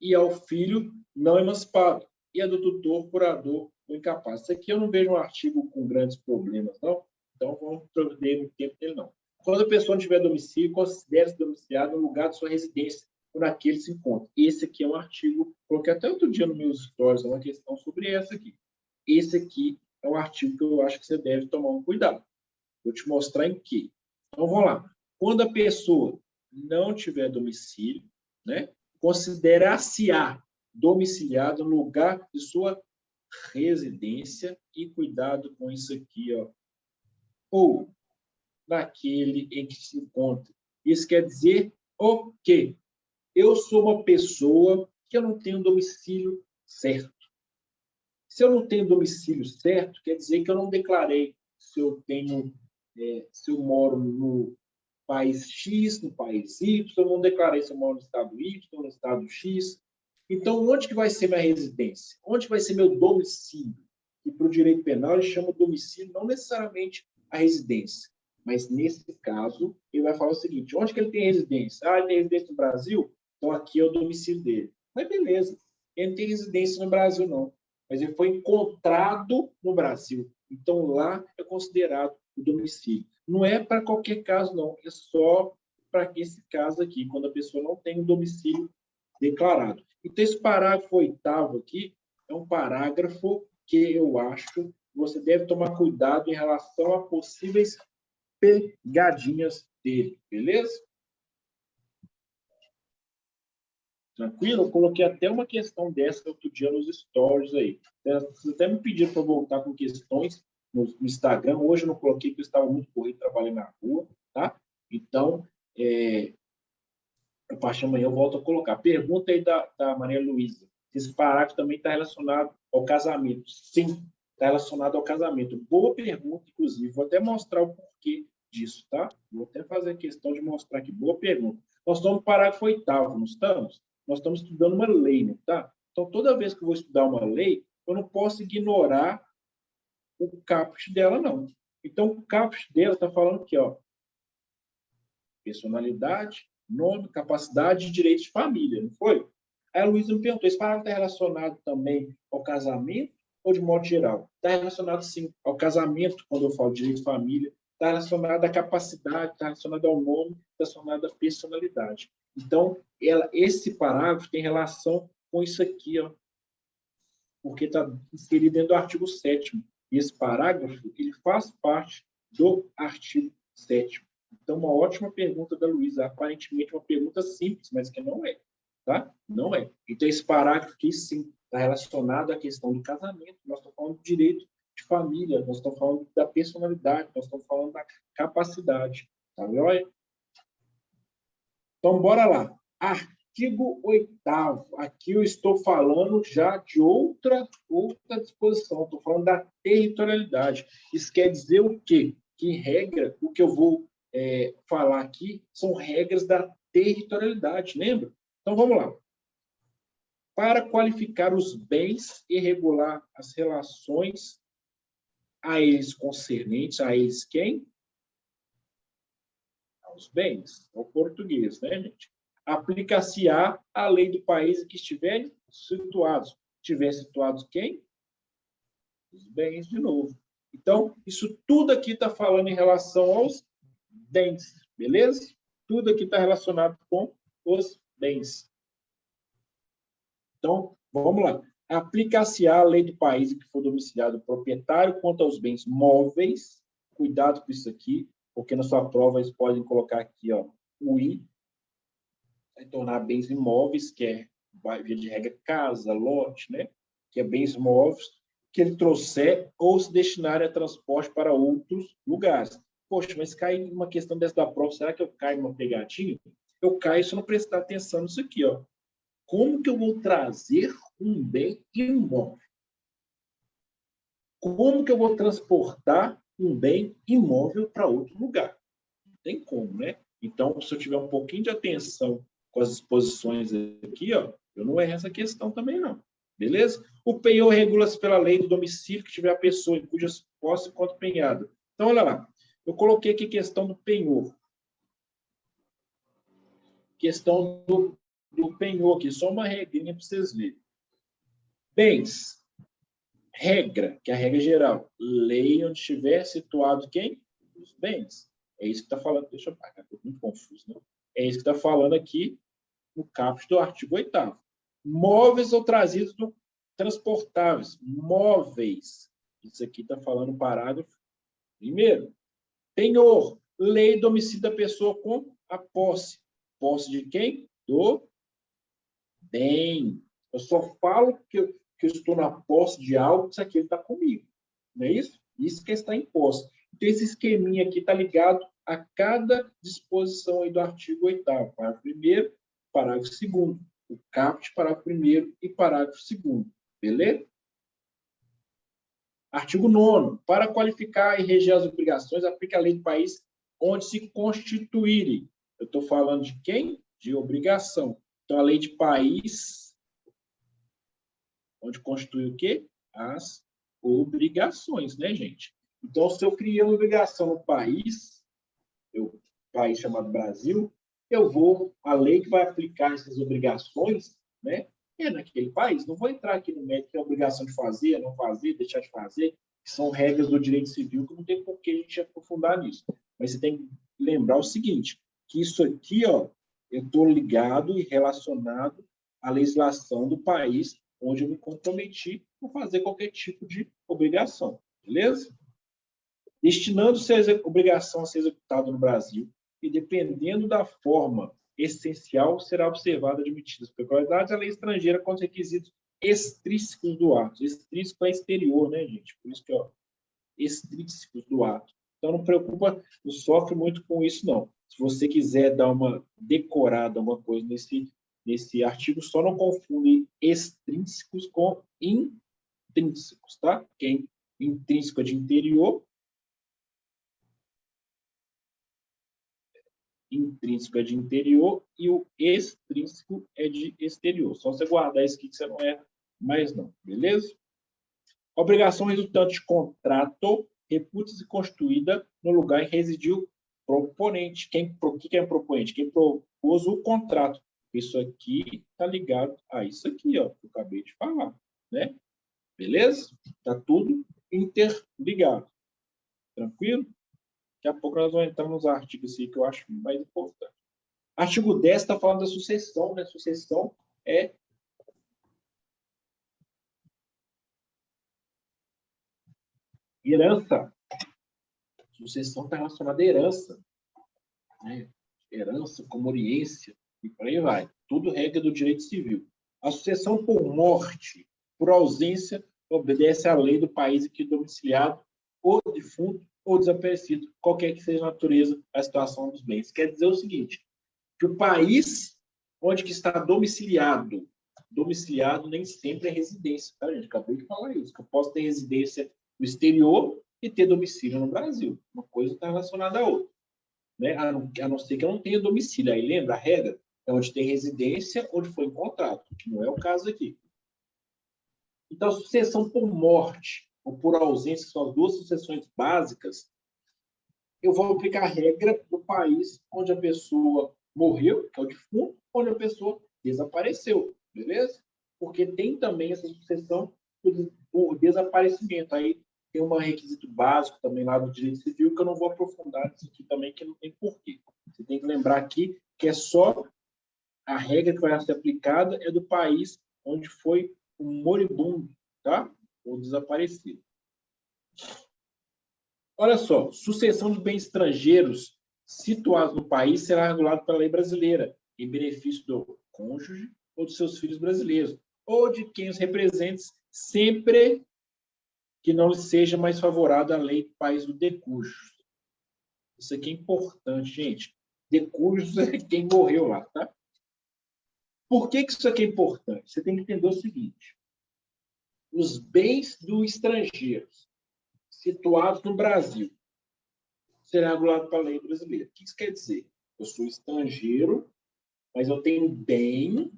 e ao filho não emancipado, e a do tutor, curador ou incapaz. Isso aqui eu não vejo um artigo com grandes problemas, não. Então, vamos perder muito tempo dele, não. Quando a pessoa não tiver domicílio, considere-se domiciliado no lugar de sua residência, ou naquele se encontra. Esse aqui é um artigo, coloquei até outro dia nos meus stories uma questão sobre essa aqui. Esse aqui é um artigo que eu acho que você deve tomar um cuidado. Vou te mostrar em que. Então, vamos lá. Quando a pessoa não tiver domicílio, né, considerar-se-á domiciliado no lugar de sua residência, e cuidado com isso aqui, ó, ou naquele em que se encontra. Isso quer dizer o quê? Eu sou uma pessoa que eu não tenho domicílio certo. Se eu não tenho domicílio certo, quer dizer que eu não declarei se eu tenho, se eu moro no país X, no país Y, eu não declarei se eu moro no estado Y, no estado X. Então, onde que vai ser minha residência? Onde vai ser meu domicílio? E para o direito penal, ele chama domicílio não necessariamente a residência, mas nesse caso, ele vai falar o seguinte: onde que ele tem residência? Ah, ele tem residência no Brasil? Então, aqui é o domicílio dele. Mas beleza, ele não tem residência no Brasil, não. Mas ele foi encontrado no Brasil. Então, lá é considerado o domicílio. Não é para qualquer caso, não. É só para esse caso aqui, quando a pessoa não tem um domicílio declarado. Então, esse parágrafo 8º aqui é um parágrafo que eu acho que você deve tomar cuidado em relação a possíveis pegadinhas dele, beleza? Tranquilo? Eu coloquei até uma questão dessa outro dia nos stories aí. Vocês até me pediram para voltar com questões no Instagram. Hoje eu não coloquei, porque eu estava muito corrido trabalhando na rua, tá? Então, a partir de amanhã eu volto a colocar. Pergunta aí da Maria Luísa. Esse parágrafo também está relacionado ao casamento. Sim, está relacionado ao casamento. Boa pergunta, inclusive. Vou até mostrar o porquê disso, tá? Vou até fazer questão de mostrar aqui. Boa pergunta. Nós estamos no parágrafo 8º, não estamos? Nós estamos estudando uma lei, não tá? Então, toda vez que eu vou estudar uma lei, eu não posso ignorar o caput dela, não. Então, o caput dela está falando aqui, ó, personalidade, nome, capacidade e direitos de família, não foi? Aí a Luísa me perguntou, esse parágrafo está relacionado também ao casamento ou de modo geral? Está relacionado, sim, ao casamento, quando eu falo de direito de família, está relacionado à capacidade, está relacionado ao nome, está relacionado à personalidade. Então, esse parágrafo tem relação com isso aqui, ó, porque está inserido dentro do artigo 7º. E esse parágrafo ele faz parte do artigo 7º. Então, uma ótima pergunta da Luísa. Aparentemente, uma pergunta simples, mas que não é. Tá? Não é. Então, esse parágrafo aqui, sim, está relacionado à questão do casamento. Nós estamos falando do direito de família, nós estamos falando da personalidade, nós estamos falando da capacidade. Tá, joia? Então, bora lá. Artigo 8º. Aqui eu estou falando já de outra disposição. Estou falando da territorialidade. Isso quer dizer o quê? Que, em regra, o que eu vou falar aqui são regras da territorialidade, lembra? Então, vamos lá. Para qualificar os bens e regular as relações a eles concernentes, a eles quem? Aos bens, ao português, né, gente? Aplicar-se-á a lei do país em que estiverem situados. Estiver situados quem? Os bens, de novo. Então, isso tudo aqui está falando em relação aos bens, beleza? Tudo aqui está relacionado com os bens. Então, vamos lá. Aplicar-se-á a lei do país em que for domiciliado o proprietário quanto aos bens móveis. Cuidado com isso aqui, porque na sua prova eles podem colocar aqui, ó, o I, vai tornar bens imóveis, que é, via de regra, casa, lote, né? Que é bens móveis, que ele trouxer ou se destinar a transporte para outros lugares. Poxa, mas cai uma questão dessa da prova, será que eu caio numa pegadinha? Eu caio se eu não prestar atenção nisso aqui, ó. Como que eu vou trazer um bem imóvel. Como que eu vou transportar um bem imóvel para outro lugar? Não tem como, né? Então, se eu tiver um pouquinho de atenção com as exposições aqui, ó, eu não erro essa questão também, não. Beleza? O penhor regula-se pela lei do domicílio que tiver a pessoa em cujas posse enquanto penhado. Então, olha lá. Eu coloquei aqui questão do penhor. Questão do penhor aqui. Só uma regrinha para vocês verem. Bens. Regra, que é a regra geral. Lei onde estiver situado quem? Os bens. É isso que está falando. Deixa eu pagar, estou muito confuso. Não? É isso que está falando aqui no caput do artigo 8º. Móveis ou trazidos do transportáveis. Móveis. Isso aqui está falando no parágrafo primeiro. Penhor. Lei do domicílio da pessoa com a posse. Posse de quem? Do bem. Eu só falo que eu estou na posse de algo se aquilo está comigo. Não é isso? Isso que está em posse. Então, esse esqueminha aqui está ligado a cada disposição aí do artigo 8º. Parágrafo 1º, parágrafo 2º. O caput, parágrafo 1º e parágrafo 2º. Beleza? Artigo 9º. Para qualificar e reger as obrigações, aplica a lei do país onde se constituírem. Eu estou falando de quem? De obrigação. Então, a lei de país, onde constitui o quê? As obrigações, né, gente? Então, se eu criei uma obrigação no país, país chamado Brasil, a lei que vai aplicar essas obrigações, né, é naquele país. Não vou entrar aqui no mérito que é a obrigação de fazer, não fazer, deixar de fazer, que são regras do direito civil, que não tem por que a gente aprofundar nisso. Mas você tem que lembrar o seguinte, que isso aqui, ó, eu estou ligado e relacionado à legislação do país onde eu me comprometi a fazer qualquer tipo de obrigação. Beleza? Destinando-se a obrigação a ser executada no Brasil e dependendo da forma essencial, será observada admitidas peculiaridades a lei estrangeira com os requisitos extrínsecos do ato. Extrínseco é exterior, né, gente? Por isso que, ó, extrínsecos do ato. Então, não preocupa, não sofre muito com isso, não. Se você quiser dar uma decorada, uma coisa nesse artigo, só não confunde extrínsecos com intrínsecos, tá? Porque intrínseco é de interior, intrínseco é de interior e o extrínseco é de exterior. Só você guardar isso aqui que você não erra mais não, beleza? Obrigação resultante de contrato reputa-se constituída no lugar em que residiu proponente. O que é proponente? Quem propôs o contrato. Isso aqui está ligado a isso aqui, ó, que eu acabei de falar, né? Beleza? Está tudo interligado. Tranquilo? Daqui a pouco nós vamos entrar nos artigos aí que eu acho mais importante. Artigo 10 está falando da sucessão, né? Sucessão é herança. Sucessão está relacionada à herança, né? Herança, comoriência, e por aí vai. Tudo regra do direito civil. A sucessão por morte, por ausência, obedece à lei do país em que domiciliado, ou defunto, ou desaparecido, qualquer que seja a natureza, a situação dos bens. Quer dizer o seguinte, que o país onde que está domiciliado nem sempre é residência, tá, gente? Acabei de falar isso, que eu posso ter residência no exterior e ter domicílio no Brasil. Uma coisa está relacionada à outra, né? A não ser que eu não tenha domicílio. Aí lembra, a regra é onde tem residência, onde foi encontrado, que não é o caso aqui. Então, a sucessão por morte ou por ausência, que são as duas sucessões básicas, eu vou aplicar a regra do país onde a pessoa morreu, que é o defunto, onde a pessoa desapareceu, beleza? Porque tem também essa sucessão por desaparecimento. Aí tem um requisito básico também lá do direito civil, que eu não vou aprofundar nisso aqui também, que não tem porquê. Você tem que lembrar aqui que é só a regra que vai ser aplicada é do país onde foi o moribundo, tá? Ou desaparecido. Olha só, sucessão de bens estrangeiros situados no país será regulado pela lei brasileira, em benefício do cônjuge ou dos seus filhos brasileiros, ou de quem os represente, sempre que não lhe seja mais favorável a lei do país do decujus. Isso aqui é importante, gente. Decujus é quem morreu lá, tá? Por que isso aqui é importante? Você tem que entender o seguinte. Os bens do estrangeiro situados no Brasil será regulado pela lei brasileira. O que isso quer dizer? Eu sou estrangeiro, mas eu tenho bem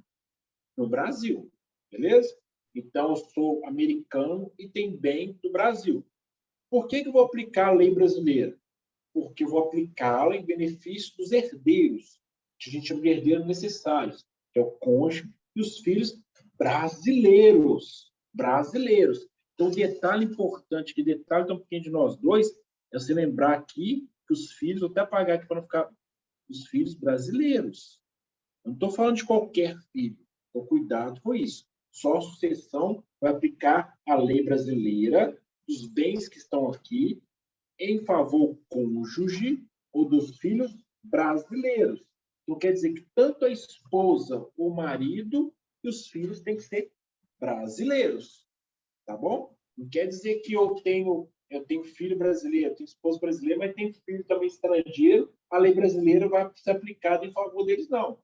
no Brasil, beleza? Então, eu sou americano e tenho bem no Brasil. Por que eu vou aplicar a lei brasileira? Porque eu vou aplicá-la em benefício dos herdeiros, que a gente chama de herdeiros necessários, que é o cônjuge e os filhos brasileiros. Brasileiros. Então, detalhe importante, que detalhe tão pequeno de nós dois, é você lembrar aqui que os filhos, vou até apagar aqui para não ficar, os filhos brasileiros. Eu não estou falando de qualquer filho. Então, cuidado com isso. Só a sucessão vai aplicar a lei brasileira dos bens que estão aqui em favor do cônjuge ou dos filhos brasileiros. Então, quer dizer que tanto a esposa, o marido e os filhos têm que ser brasileiros. Tá bom? Não quer dizer que eu tenho filho brasileiro, tenho esposa brasileira, mas tenho filho também estrangeiro, a lei brasileira vai ser aplicada em favor deles, não.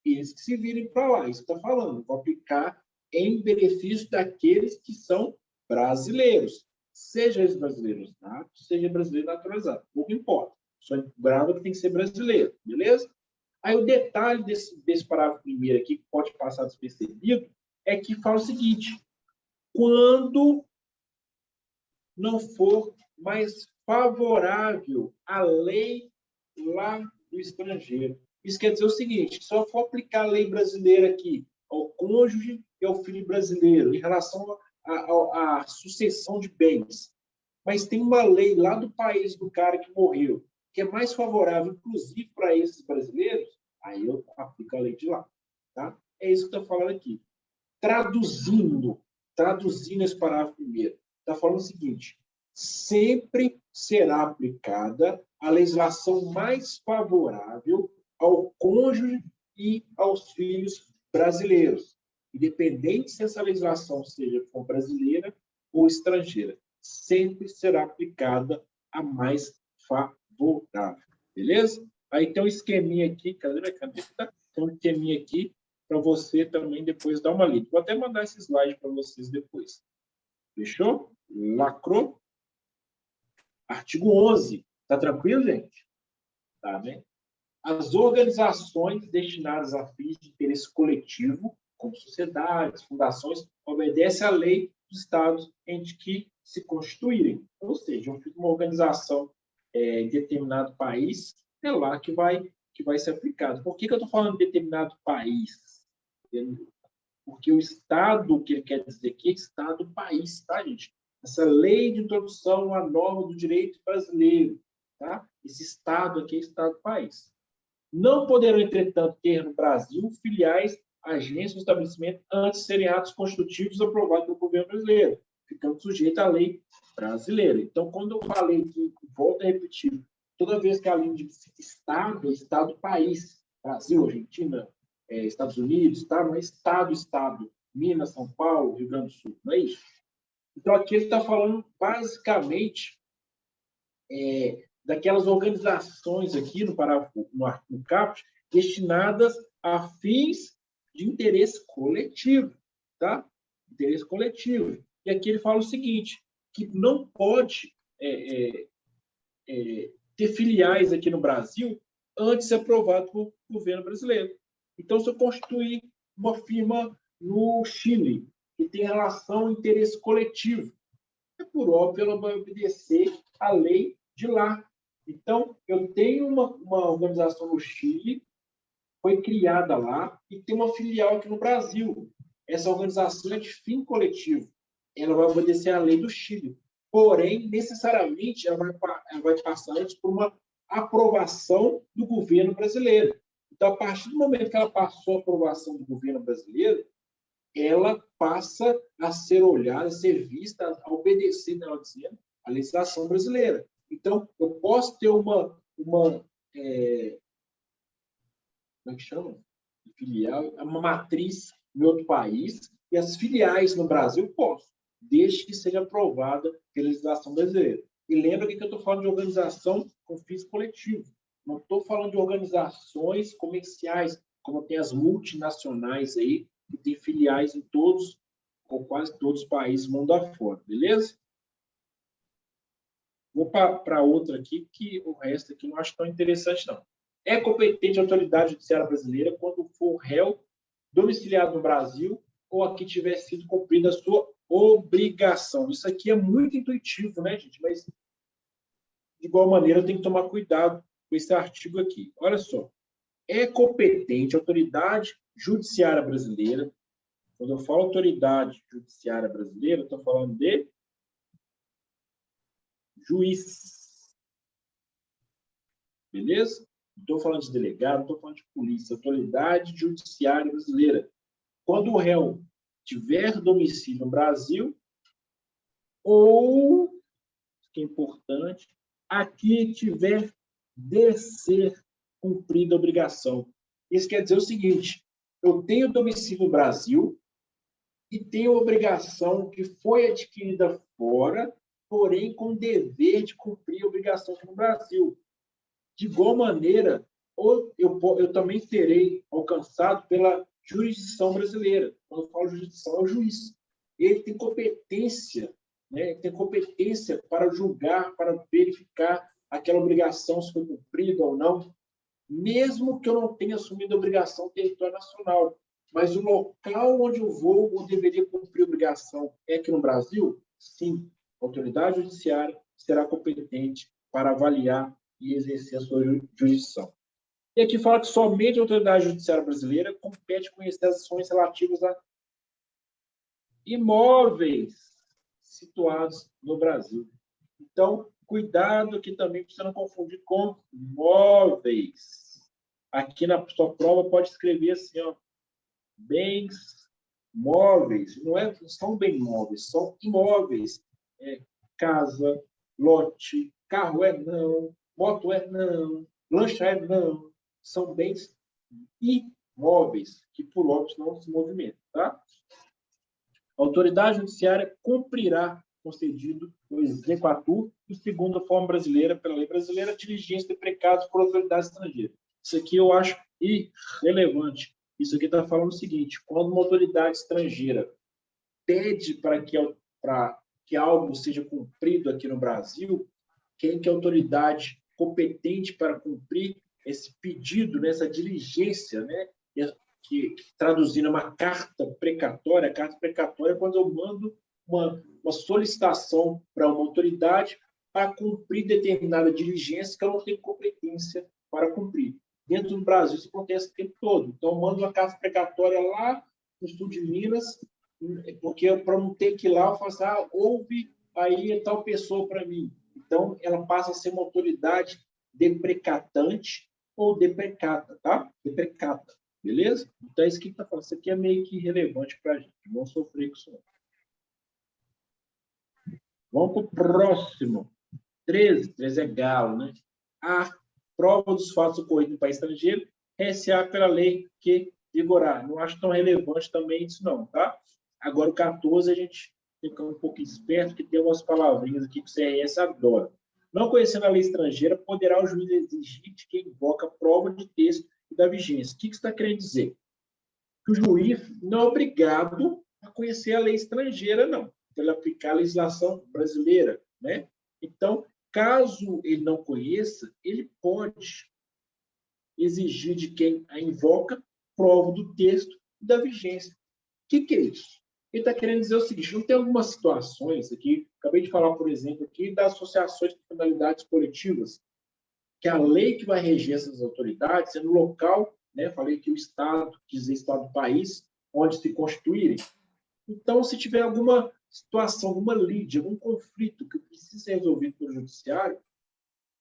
Eles que se virem para lá, isso está falando. Vou aplicar em benefício daqueles que são brasileiros. Seja eles brasileiros natos, seja brasileiro naturalizado. Pouco importa. Só grava que tem que ser brasileiro, beleza? Aí o detalhe desse parágrafo primeiro aqui, que pode passar despercebido, é que fala o seguinte: quando não for mais favorável à lei lá do estrangeiro. Isso quer dizer o seguinte: se eu for aplicar a lei brasileira aqui ao cônjuge e ao filho brasileiro em relação à sucessão de bens, mas tem uma lei lá do país do cara que morreu, que é mais favorável, inclusive, para esses brasileiros, aí eu aplico a lei de lá. Tá? É isso que eu estou falando aqui. Traduzindo esse parágrafo primeiro, está falando o seguinte: sempre será aplicada a legislação mais favorável ao cônjuge e aos filhos brasileiros, independente se essa legislação seja brasileira ou estrangeira. Sempre será aplicada a mais favorável. Beleza? Aí tem um esqueminha aqui, cadê minha caneta? Tem um esqueminha aqui para você também depois dar uma lida. Vou até mandar esse slide para vocês depois. Fechou? Lacrou? Artigo 11. Tá tranquilo, gente? Tá, né? As organizações destinadas a fins de interesse coletivo, como sociedades, fundações, obedecem à lei dos estados em que se constituírem. Ou seja, eu fiz uma organização em determinado país, é lá que vai ser aplicado. Por que eu estou falando de determinado país? Porque o Estado, o que ele quer dizer aqui, é Estado-país, tá, gente? Essa lei de introdução à norma do direito brasileiro, tá? Esse Estado aqui é Estado-país. Não poderão, entretanto, ter no Brasil filiais, agências ou estabelecimentos antes de serem atos constitutivos aprovados pelo governo brasileiro, ficando sujeito à lei brasileira. Então, quando eu falei que, volto a repetir, toda vez que a linha de Estado, Estado-país, Brasil, Argentina, Estados Unidos, tá? Não é Estado, Minas, São Paulo, Rio Grande do Sul, não é isso? Então, aqui ele está falando basicamente daquelas organizações aqui no parágrafo, no caput, destinadas a fins de interesse coletivo, tá? Interesse coletivo. E aqui ele fala o seguinte, que não pode ter filiais aqui no Brasil antes de ser aprovado pelo governo brasileiro. Então, se eu constituir uma firma no Chile, que tem relação ao interesse coletivo, é por óbvio, ela vai obedecer à lei de lá. Então, eu tenho uma organização no Chile, foi criada lá, e tem uma filial aqui no Brasil. Essa organização é de fim coletivo. Ela vai obedecer à lei do Chile. Porém, necessariamente, ela vai passar antes por uma aprovação do governo brasileiro. Então, a partir do momento que ela passou a aprovação do governo brasileiro, ela passa a ser olhada, a ser vista, a obedecer, melhor dizendo, a legislação brasileira. Então, eu posso ter como é que chama? Filial, uma matriz em outro país, e as filiais no Brasil posso, desde que seja aprovada pela legislação brasileira. E lembra que eu estou falando de organização com fins coletivos. Não estou falando de organizações comerciais, como tem as multinacionais aí, que tem filiais em todos, ou quase todos os países mundo afora, beleza? Vou para outra aqui, que o resto aqui não acho tão interessante, não. É competente a autoridade judiciária brasileira quando for réu domiciliado no Brasil ou aqui tiver sido cumprida a sua obrigação. Isso aqui é muito intuitivo, né, gente? Mas, de igual maneira, tem que tomar cuidado com esse artigo aqui. Olha só. É competente a autoridade judiciária brasileira. Quando eu falo autoridade judiciária brasileira, eu estou falando de juiz. Beleza? Não estou falando de delegado, não estou falando de polícia. Autoridade judiciária brasileira. Quando o réu tiver domicílio no Brasil, ou, que é importante, aqui tiver de ser cumprida a obrigação. Isso quer dizer o seguinte: eu tenho domicílio no Brasil e tenho obrigação que foi adquirida fora, porém com dever de cumprir a obrigação aqui no Brasil. De igual maneira, eu também serei alcançado pela jurisdição brasileira. Quando eu falo jurisdição, é o juiz. Ele tem competência, né? Tem competência para julgar, para verificar aquela obrigação se foi cumprida ou não, mesmo que eu não tenha assumido a obrigação no território nacional. Mas o local onde eu vou ou deveria cumprir a obrigação é aqui no Brasil? Sim, a autoridade judiciária será competente para avaliar e exercer a sua jurisdição. E aqui fala que somente a autoridade judiciária brasileira compete conhecer as ações relativas a imóveis situados no Brasil. Então, cuidado aqui também para você não confundir com móveis. Aqui na sua prova pode escrever assim, ó, bens móveis. Não são bem móveis, são imóveis. Casa, lote, carro é não, moto é não, lancha é não. São bens imóveis, que por óbvio não se movimentam. Tá? A autoridade judiciária cumprirá concedido o exequatur e segundo a forma brasileira, pela lei brasileira, diligência de precados por autoridade estrangeira. Isso aqui eu acho irrelevante. Isso aqui está falando o seguinte: quando uma autoridade estrangeira pede para que algo seja cumprido aqui no Brasil, quem que é a autoridade competente para cumprir esse pedido, nessa diligência, né? Que traduzindo uma carta precatória. A carta precatória é quando eu mando uma solicitação para uma autoridade para cumprir determinada diligência que eu não tenho competência para cumprir. Dentro do Brasil, isso acontece o tempo todo. Então, eu mando uma carta precatória lá no sul de Minas, porque para não ter que ir lá, eu falo assim, houve aí tal pessoa para mim. Então, ela passa a ser uma autoridade deprecatante ou deprecata, tá? Deprecata. Beleza? Então, é isso que está falando. Isso aqui é meio que irrelevante para a gente. Não vamos sofrer com isso. Vamos para o próximo. 13. 13 é galo, né? A prova dos fatos ocorridos no país estrangeiro recear pela lei que vigorar. Não acho tão relevante também isso, não, tá? Agora, o 14, a gente fica um pouco esperto, que tem umas palavrinhas aqui que o CRS adora. Não conhecendo a lei estrangeira, poderá o juiz exigir de quem invoca prova de texto e da vigência. O que você está querendo dizer? Que o juiz não é obrigado a conhecer a lei estrangeira, não, para ele aplicar a legislação brasileira, né? Então, caso ele não conheça, ele pode exigir de quem a invoca prova do texto e da vigência. O que é isso? Ele está querendo dizer o seguinte: não tem algumas situações aqui, acabei de falar, por exemplo, aqui das associações de finalidades coletivas, que a lei que vai reger essas autoridades é no local, né? Falei que o Estado, dizer Estado do país, onde se constituírem. Então, se tiver alguma situação, alguma lide, algum conflito que precisa ser resolvido pelo judiciário,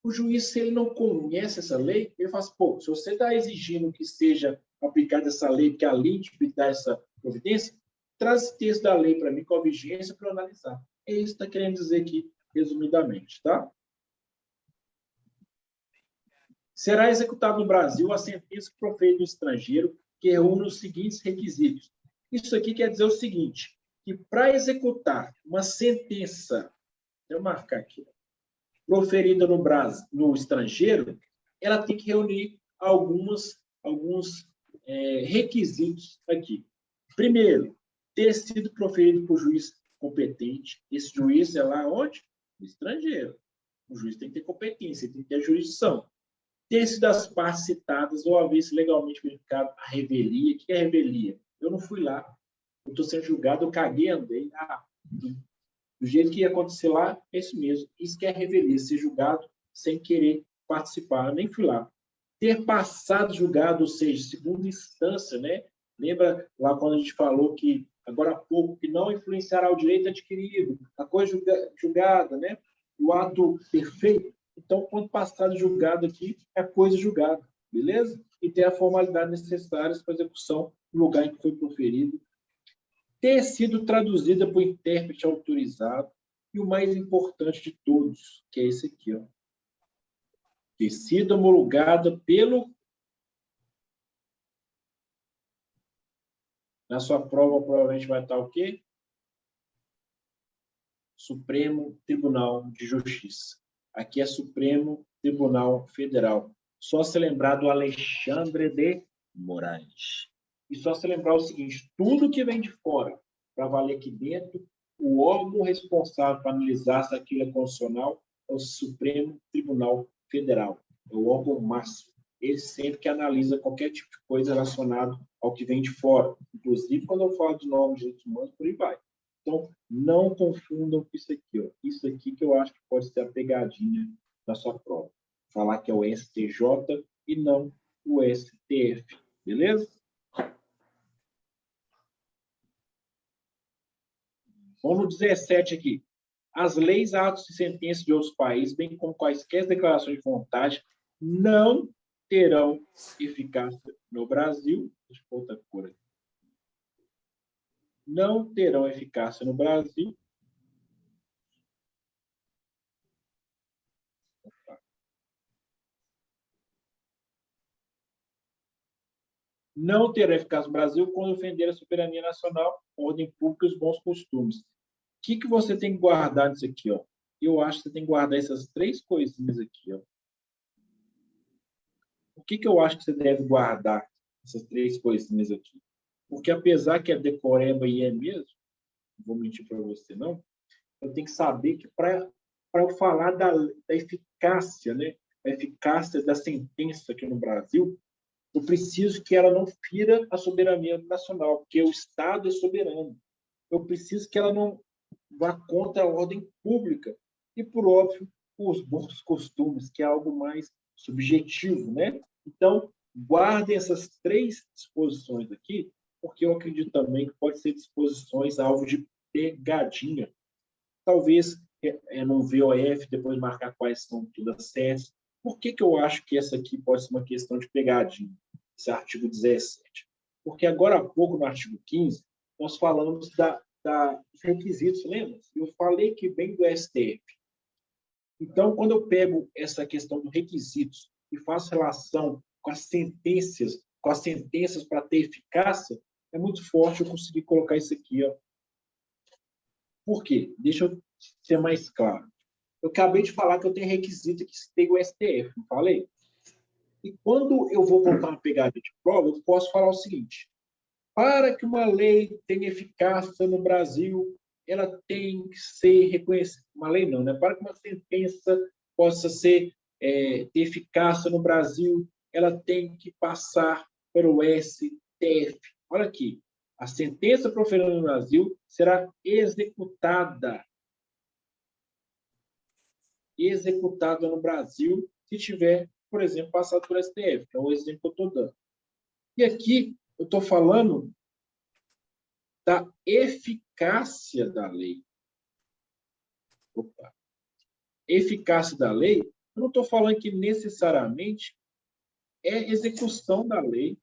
o juiz, se ele não conhece essa lei, ele fala assim, pô, se você está exigindo que seja aplicada essa lei, porque a lide dá essa providência, traz esse texto da lei para mim com a vigência para eu analisar. É isso que está querendo dizer aqui, resumidamente, tá? Será executado no Brasil a sentença proferida no estrangeiro que reúne os seguintes requisitos. Isso aqui quer dizer o seguinte, que para executar uma sentença, deixa eu marcar aqui, proferida no estrangeiro, ela tem que reunir alguns requisitos aqui. Primeiro, ter sido proferido por juiz competente. Esse juiz é lá onde? No estrangeiro. O juiz tem que ter competência, tem que ter jurisdição. Ter sido as partes citadas ou haver sido legalmente verificado a revelia. O que é revelia? Eu não fui lá. Eu estou sendo julgado, eu caguei, andei. Do jeito que ia acontecer lá, é isso mesmo. Isso que é revelia, ser julgado sem querer participar. Eu nem fui lá. Ter passado julgado, ou seja, segunda instância, né? Lembra lá quando a gente falou que, agora há pouco, que não influenciará o direito adquirido, a coisa julgada, né? O ato perfeito. Então, quando passado julgado aqui, é a coisa julgada, beleza? E ter a formalidade necessária para a execução no lugar em que foi proferido. Ter sido traduzida por intérprete autorizado. E o mais importante de todos, que é esse aqui, ó. Ter sido homologada pelo... Na sua prova, provavelmente vai estar o quê? Supremo Tribunal de Justiça. Aqui é Supremo Tribunal Federal. Só se lembrar do Alexandre de Moraes. E só se lembrar o seguinte, tudo que vem de fora para valer aqui dentro, o órgão responsável para analisar se aquilo é constitucional é o Supremo Tribunal Federal. É o órgão máximo. Ele sempre que analisa qualquer tipo de coisa relacionada ao que vem de fora. Inclusive, quando eu falo de normas de direitos humanos, por aí vai. Então, não confundam com isso aqui. Ó. Isso aqui que eu acho que pode ser a pegadinha da sua prova. Falar que é o STJ e não o STF. Beleza? Vamos no 17 aqui. As leis, atos e sentenças de outros países, bem como quaisquer declarações de vontade, não terão eficácia no Brasil. Deixa eu pôr outra cor aqui. Não terão eficácia no Brasil. Não terão eficácia no Brasil quando ofender a soberania nacional, a ordem pública e os bons costumes. O que você tem que guardar nisso aqui? Ó? Eu acho que você tem que guardar essas três coisinhas aqui. Ó. O que eu acho que você deve guardar essas três coisinhas aqui? Porque apesar que é decoreba e é mesmo, não vou mentir para você, não, eu tenho que saber que para eu falar da eficácia, né, a eficácia da sentença aqui no Brasil, eu preciso que ela não fira a soberania nacional, porque o Estado é soberano. Eu preciso que ela não vá contra a ordem pública e, por óbvio, os bons costumes, que é algo mais subjetivo, né? Então, guardem essas três disposições aqui, porque eu acredito também que pode ser disposições alvo de pegadinha. Talvez no VOF, depois marcar quais são todas certas. Por que eu acho que essa aqui pode ser uma questão de pegadinha, esse artigo 17? Porque agora há pouco, no artigo 15, nós falamos dos requisitos, lembra? Eu falei que vem do STF. Então, quando eu pego essa questão dos requisitos e faço relação com as sentenças para ter eficácia, é muito forte eu conseguir colocar isso aqui. Ó. Por quê? Deixa eu ser mais claro. Eu acabei de falar que eu tenho requisito que tem o STF, não falei? E quando eu vou colocar uma pegadinha de prova, eu posso falar o seguinte: para que uma lei tenha eficácia no Brasil, ela tem que ser reconhecida. Uma lei não, né? Para que uma sentença possa ter eficácia no Brasil, ela tem que passar pelo STF. Olha aqui, a sentença proferida no Brasil será executada no Brasil se tiver, por exemplo, passado por STF, que é o exemplo que eu estou dando. E aqui eu estou falando da eficácia da lei. Opa. Eficácia da lei, eu não estou falando que necessariamente é execução da lei.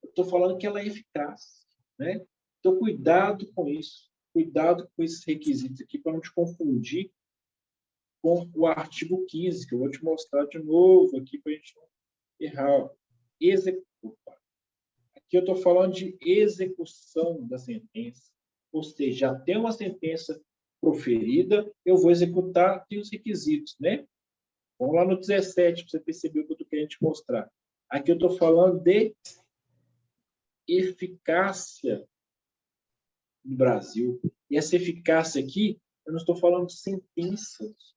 Eu estou falando que ela é eficaz. Né? Então, cuidado com isso. Cuidado com esses requisitos aqui para não te confundir com o artigo 15, que eu vou te mostrar de novo aqui para a gente não errar. Aqui eu estou falando de execução da sentença. Ou seja, já tem uma sentença proferida, eu vou executar, tem os requisitos, né? Vamos lá no 17, para você perceber o que eu estou querendo te mostrar. Aqui eu estou falando de eficácia no Brasil. E essa eficácia aqui, eu não estou falando de sentenças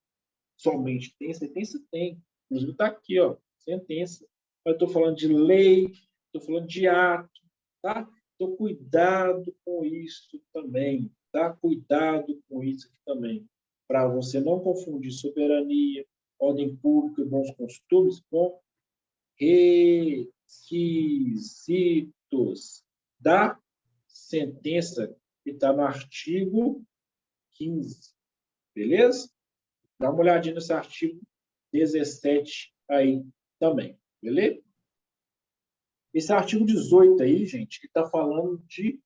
somente. Tem sentença? Tem. Inclusive está aqui, ó, sentença. Eu estou falando de lei, estou falando de ato, tá? Então, cuidado com isso também, tá? Cuidado com isso aqui também, para você não confundir soberania, ordem pública e bons costumes com requisitos da sentença que está no artigo 15, beleza? Dá uma olhadinha nesse artigo 17 aí também, beleza? Esse artigo 18 aí, gente, que está falando de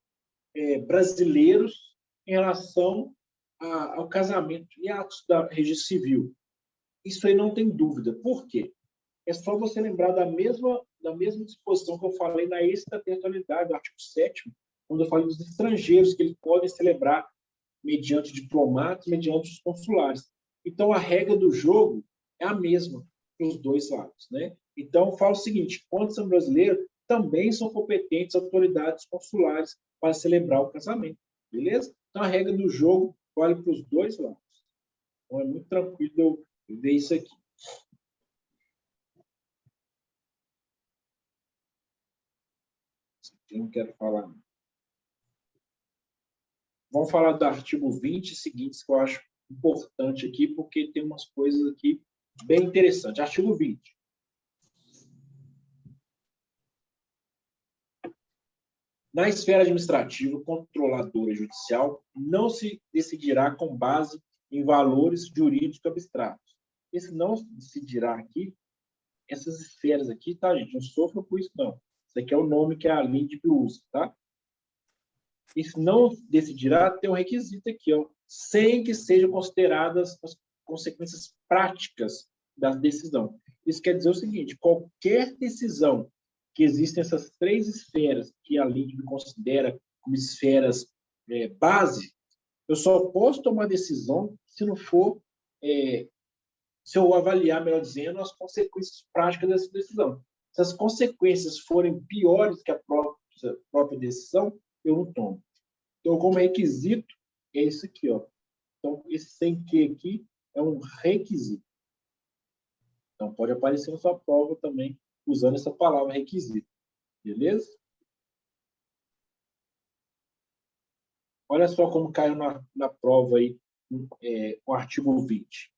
brasileiros em relação ao casamento e atos da registro civil. Isso aí não tem dúvida. Por quê? É só você lembrar da mesma disposição que eu falei na extraterritorialidade, do artigo 7º, quando eu falei dos estrangeiros que eles podem celebrar mediante diplomatas, mediante os consulares. Então, a regra do jogo é a mesma para os dois lados, né? Então, eu falo o seguinte, quando são brasileiros, também são competentes autoridades consulares para celebrar o casamento, beleza? Então, a regra do jogo vale para os dois lados. Então, é muito tranquilo eu ver isso aqui. Eu não quero falar. Vamos falar do artigo 20 seguintes, que eu acho importante aqui, porque tem umas coisas aqui bem interessantes. Artigo 20. Na esfera administrativa, controladora e judicial, não se decidirá com base em valores jurídicos abstratos. Esse não se decidirá aqui, essas esferas aqui, tá, gente? Não sofram com isso, não. Isso aqui é o nome que a LINDB usa, tá? Isso não decidirá ter um requisito aqui, ó, sem que sejam consideradas as consequências práticas da decisão. Isso quer dizer o seguinte, qualquer decisão que existem essas três esferas que a LINDB considera como esferas base, eu só posso tomar decisão se não for, se eu avaliar, melhor dizendo, as consequências práticas dessa decisão. Se as consequências forem piores que a própria decisão, eu não tomo. Então, como requisito, é isso aqui, ó. Então, esse sem que aqui é um requisito. Então, pode aparecer na sua prova também, usando essa palavra requisito. Beleza? Olha só como caiu na prova aí, o artigo 20.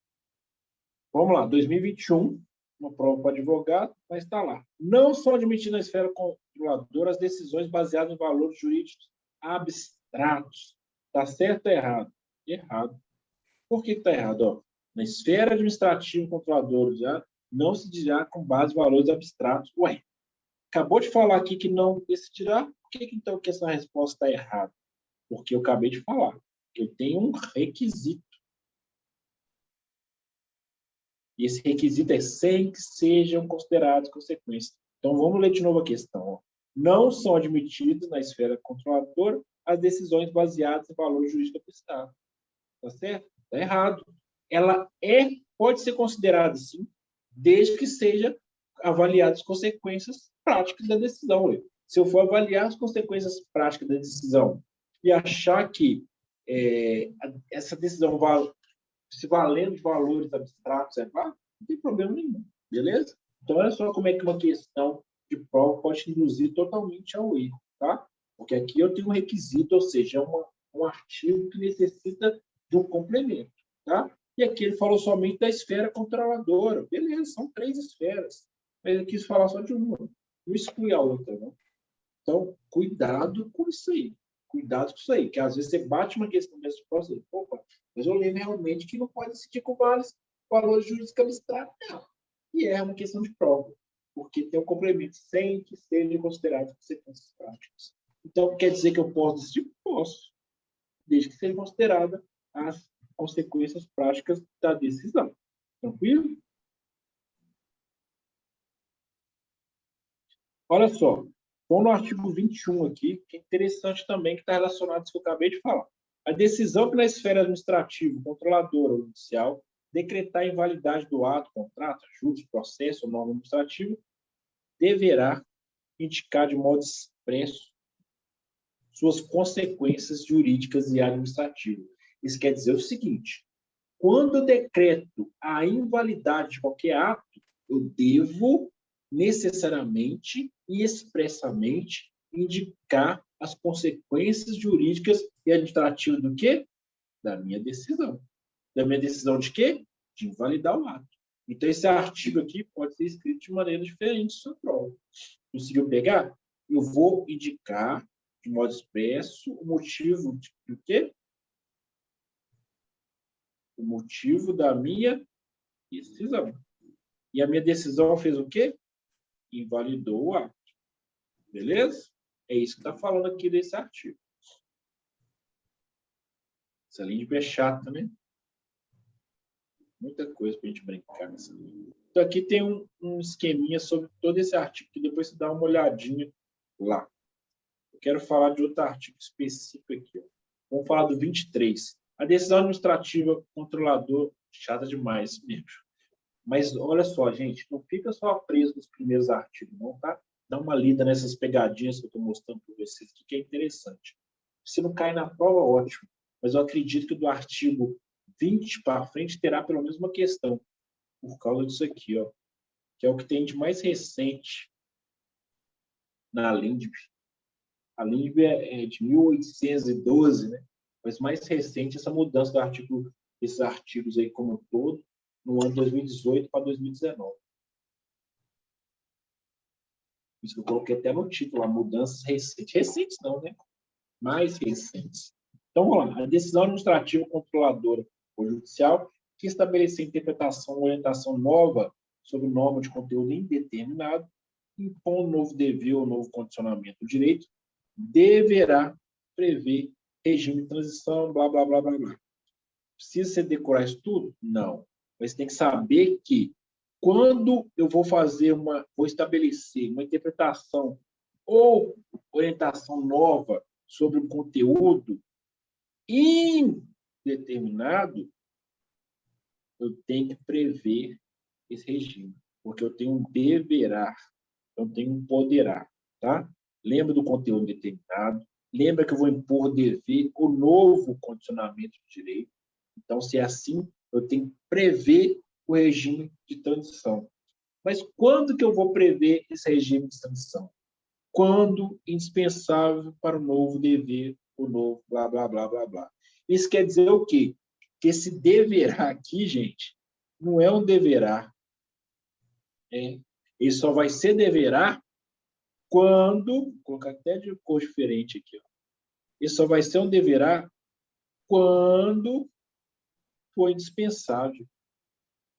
Vamos lá, 2021, uma prova para advogado, mas está lá. Não são admitidas na esfera controladora as decisões baseadas em valores jurídicos abstratos. Está certo ou errado? Errado. Por que está errado? Ó, na esfera administrativa controladora já não se dirá com base em valores abstratos. Ué, acabou de falar aqui que não decidirá. Por que então que essa resposta está errada? Porque eu acabei de falar. Eu tenho um requisito. E esse requisito é sem que sejam consideradas consequências. Então, vamos ler de novo a questão. Ó. Não são admitidos na esfera controladora as decisões baseadas em valores jurídicos abstratos. Tá certo? Está errado. Ela pode ser considerada, sim, desde que seja avaliadas as consequências práticas da decisão. Se eu for avaliar as consequências práticas da decisão e achar que essa decisão se valendo de valores abstratos, não tem problema nenhum, beleza? Então, olha só como é que uma questão de prova pode induzir totalmente ao erro, tá? Porque aqui eu tenho um requisito, ou seja, um artigo que necessita de um complemento, tá? E aqui ele falou somente da esfera controladora. Beleza, são três esferas. Mas ele quis falar só de uma. Não exclui a outra, não. Então, cuidado com isso aí. Cuidado com isso aí, que às vezes você bate uma questão dessa e fala assim, opa, mas eu lembro realmente que não pode decidir com valores jurídicos abstratos, não. E é uma questão de prova, porque tem um complemento sem que seja considerado consequências práticas. Então, quer dizer que eu posso decidir? Posso, desde que seja considerada as consequências práticas da decisão. Tranquilo? Olha só, vamos no artigo 21 aqui, que é interessante também, que está relacionado com o que eu acabei de falar. A decisão que na esfera administrativa, controladora ou judicial decretar a invalidade do ato, contrato, ajuste, processo ou norma administrativa deverá indicar de modo expresso suas consequências jurídicas e administrativas. Isso quer dizer o seguinte: quando eu decreto a invalidade de qualquer ato, eu devo necessariamente e expressamente indicar as consequências jurídicas e administrativas do quê? Da minha decisão. Da minha decisão de quê? De invalidar o ato. Então, esse artigo aqui pode ser escrito de maneira diferente na sua prova. Conseguiu pegar? Eu vou indicar, de modo expresso, o motivo do quê? O motivo da minha decisão. E a minha decisão fez o quê? Invalidou o ato. Beleza? É isso que está falando aqui desse artigo. Essa linha é chata, né? Muita coisa para a gente brincar nessa linha. Então, aqui tem um esqueminha sobre todo esse artigo, que depois você dá uma olhadinha lá. Eu quero falar de outro artigo específico aqui. Ó. Vamos falar do 23. A decisão administrativa controlador, chata demais mesmo. Mas olha só, gente, não fica só preso nos primeiros artigos, não, tá? Dá uma lida nessas pegadinhas que eu estou mostrando para vocês aqui, que é interessante. Se não cai na prova, ótimo. Mas eu acredito que do artigo 20 para frente terá pelo menos uma questão, por causa disso aqui, ó, que é o que tem de mais recente na LINDB. A LINDB é de 1812, né? Mas mais recente essa mudança do artigo, desses artigos aí como um todo, no ano 2018 para 2019. Isso que eu coloquei até no título, mudanças recentes. Recentes não, né? Mais recentes. Então, vamos lá. A decisão administrativa controladora ou judicial que estabelecer interpretação ou orientação nova sobre norma de conteúdo indeterminado, impor um novo dever ou novo condicionamento do direito, deverá prever regime de transição, blá, blá, blá, blá, blá. Precisa você decorar isso tudo? Não. Mas tem que saber que quando eu vou estabelecer uma interpretação ou orientação nova sobre o conteúdo indeterminado, eu tenho que prever esse regime, porque eu tenho um deverá, eu tenho um poderá, tá? Lembra do conteúdo indeterminado, lembra que eu vou impor dever o novo condicionamento de direito. Então, se é assim, eu tenho que prever o regime de transição. Mas quando que eu vou prever esse regime de transição? Quando indispensável para o novo dever, o novo blá, blá, blá, blá, blá. Isso quer dizer o quê? Que esse deverá aqui, gente, não é um deverá. Ele só vai ser deverá quando, vou colocar até de cor diferente aqui, ó. Ele só vai ser um deverá quando for indispensável.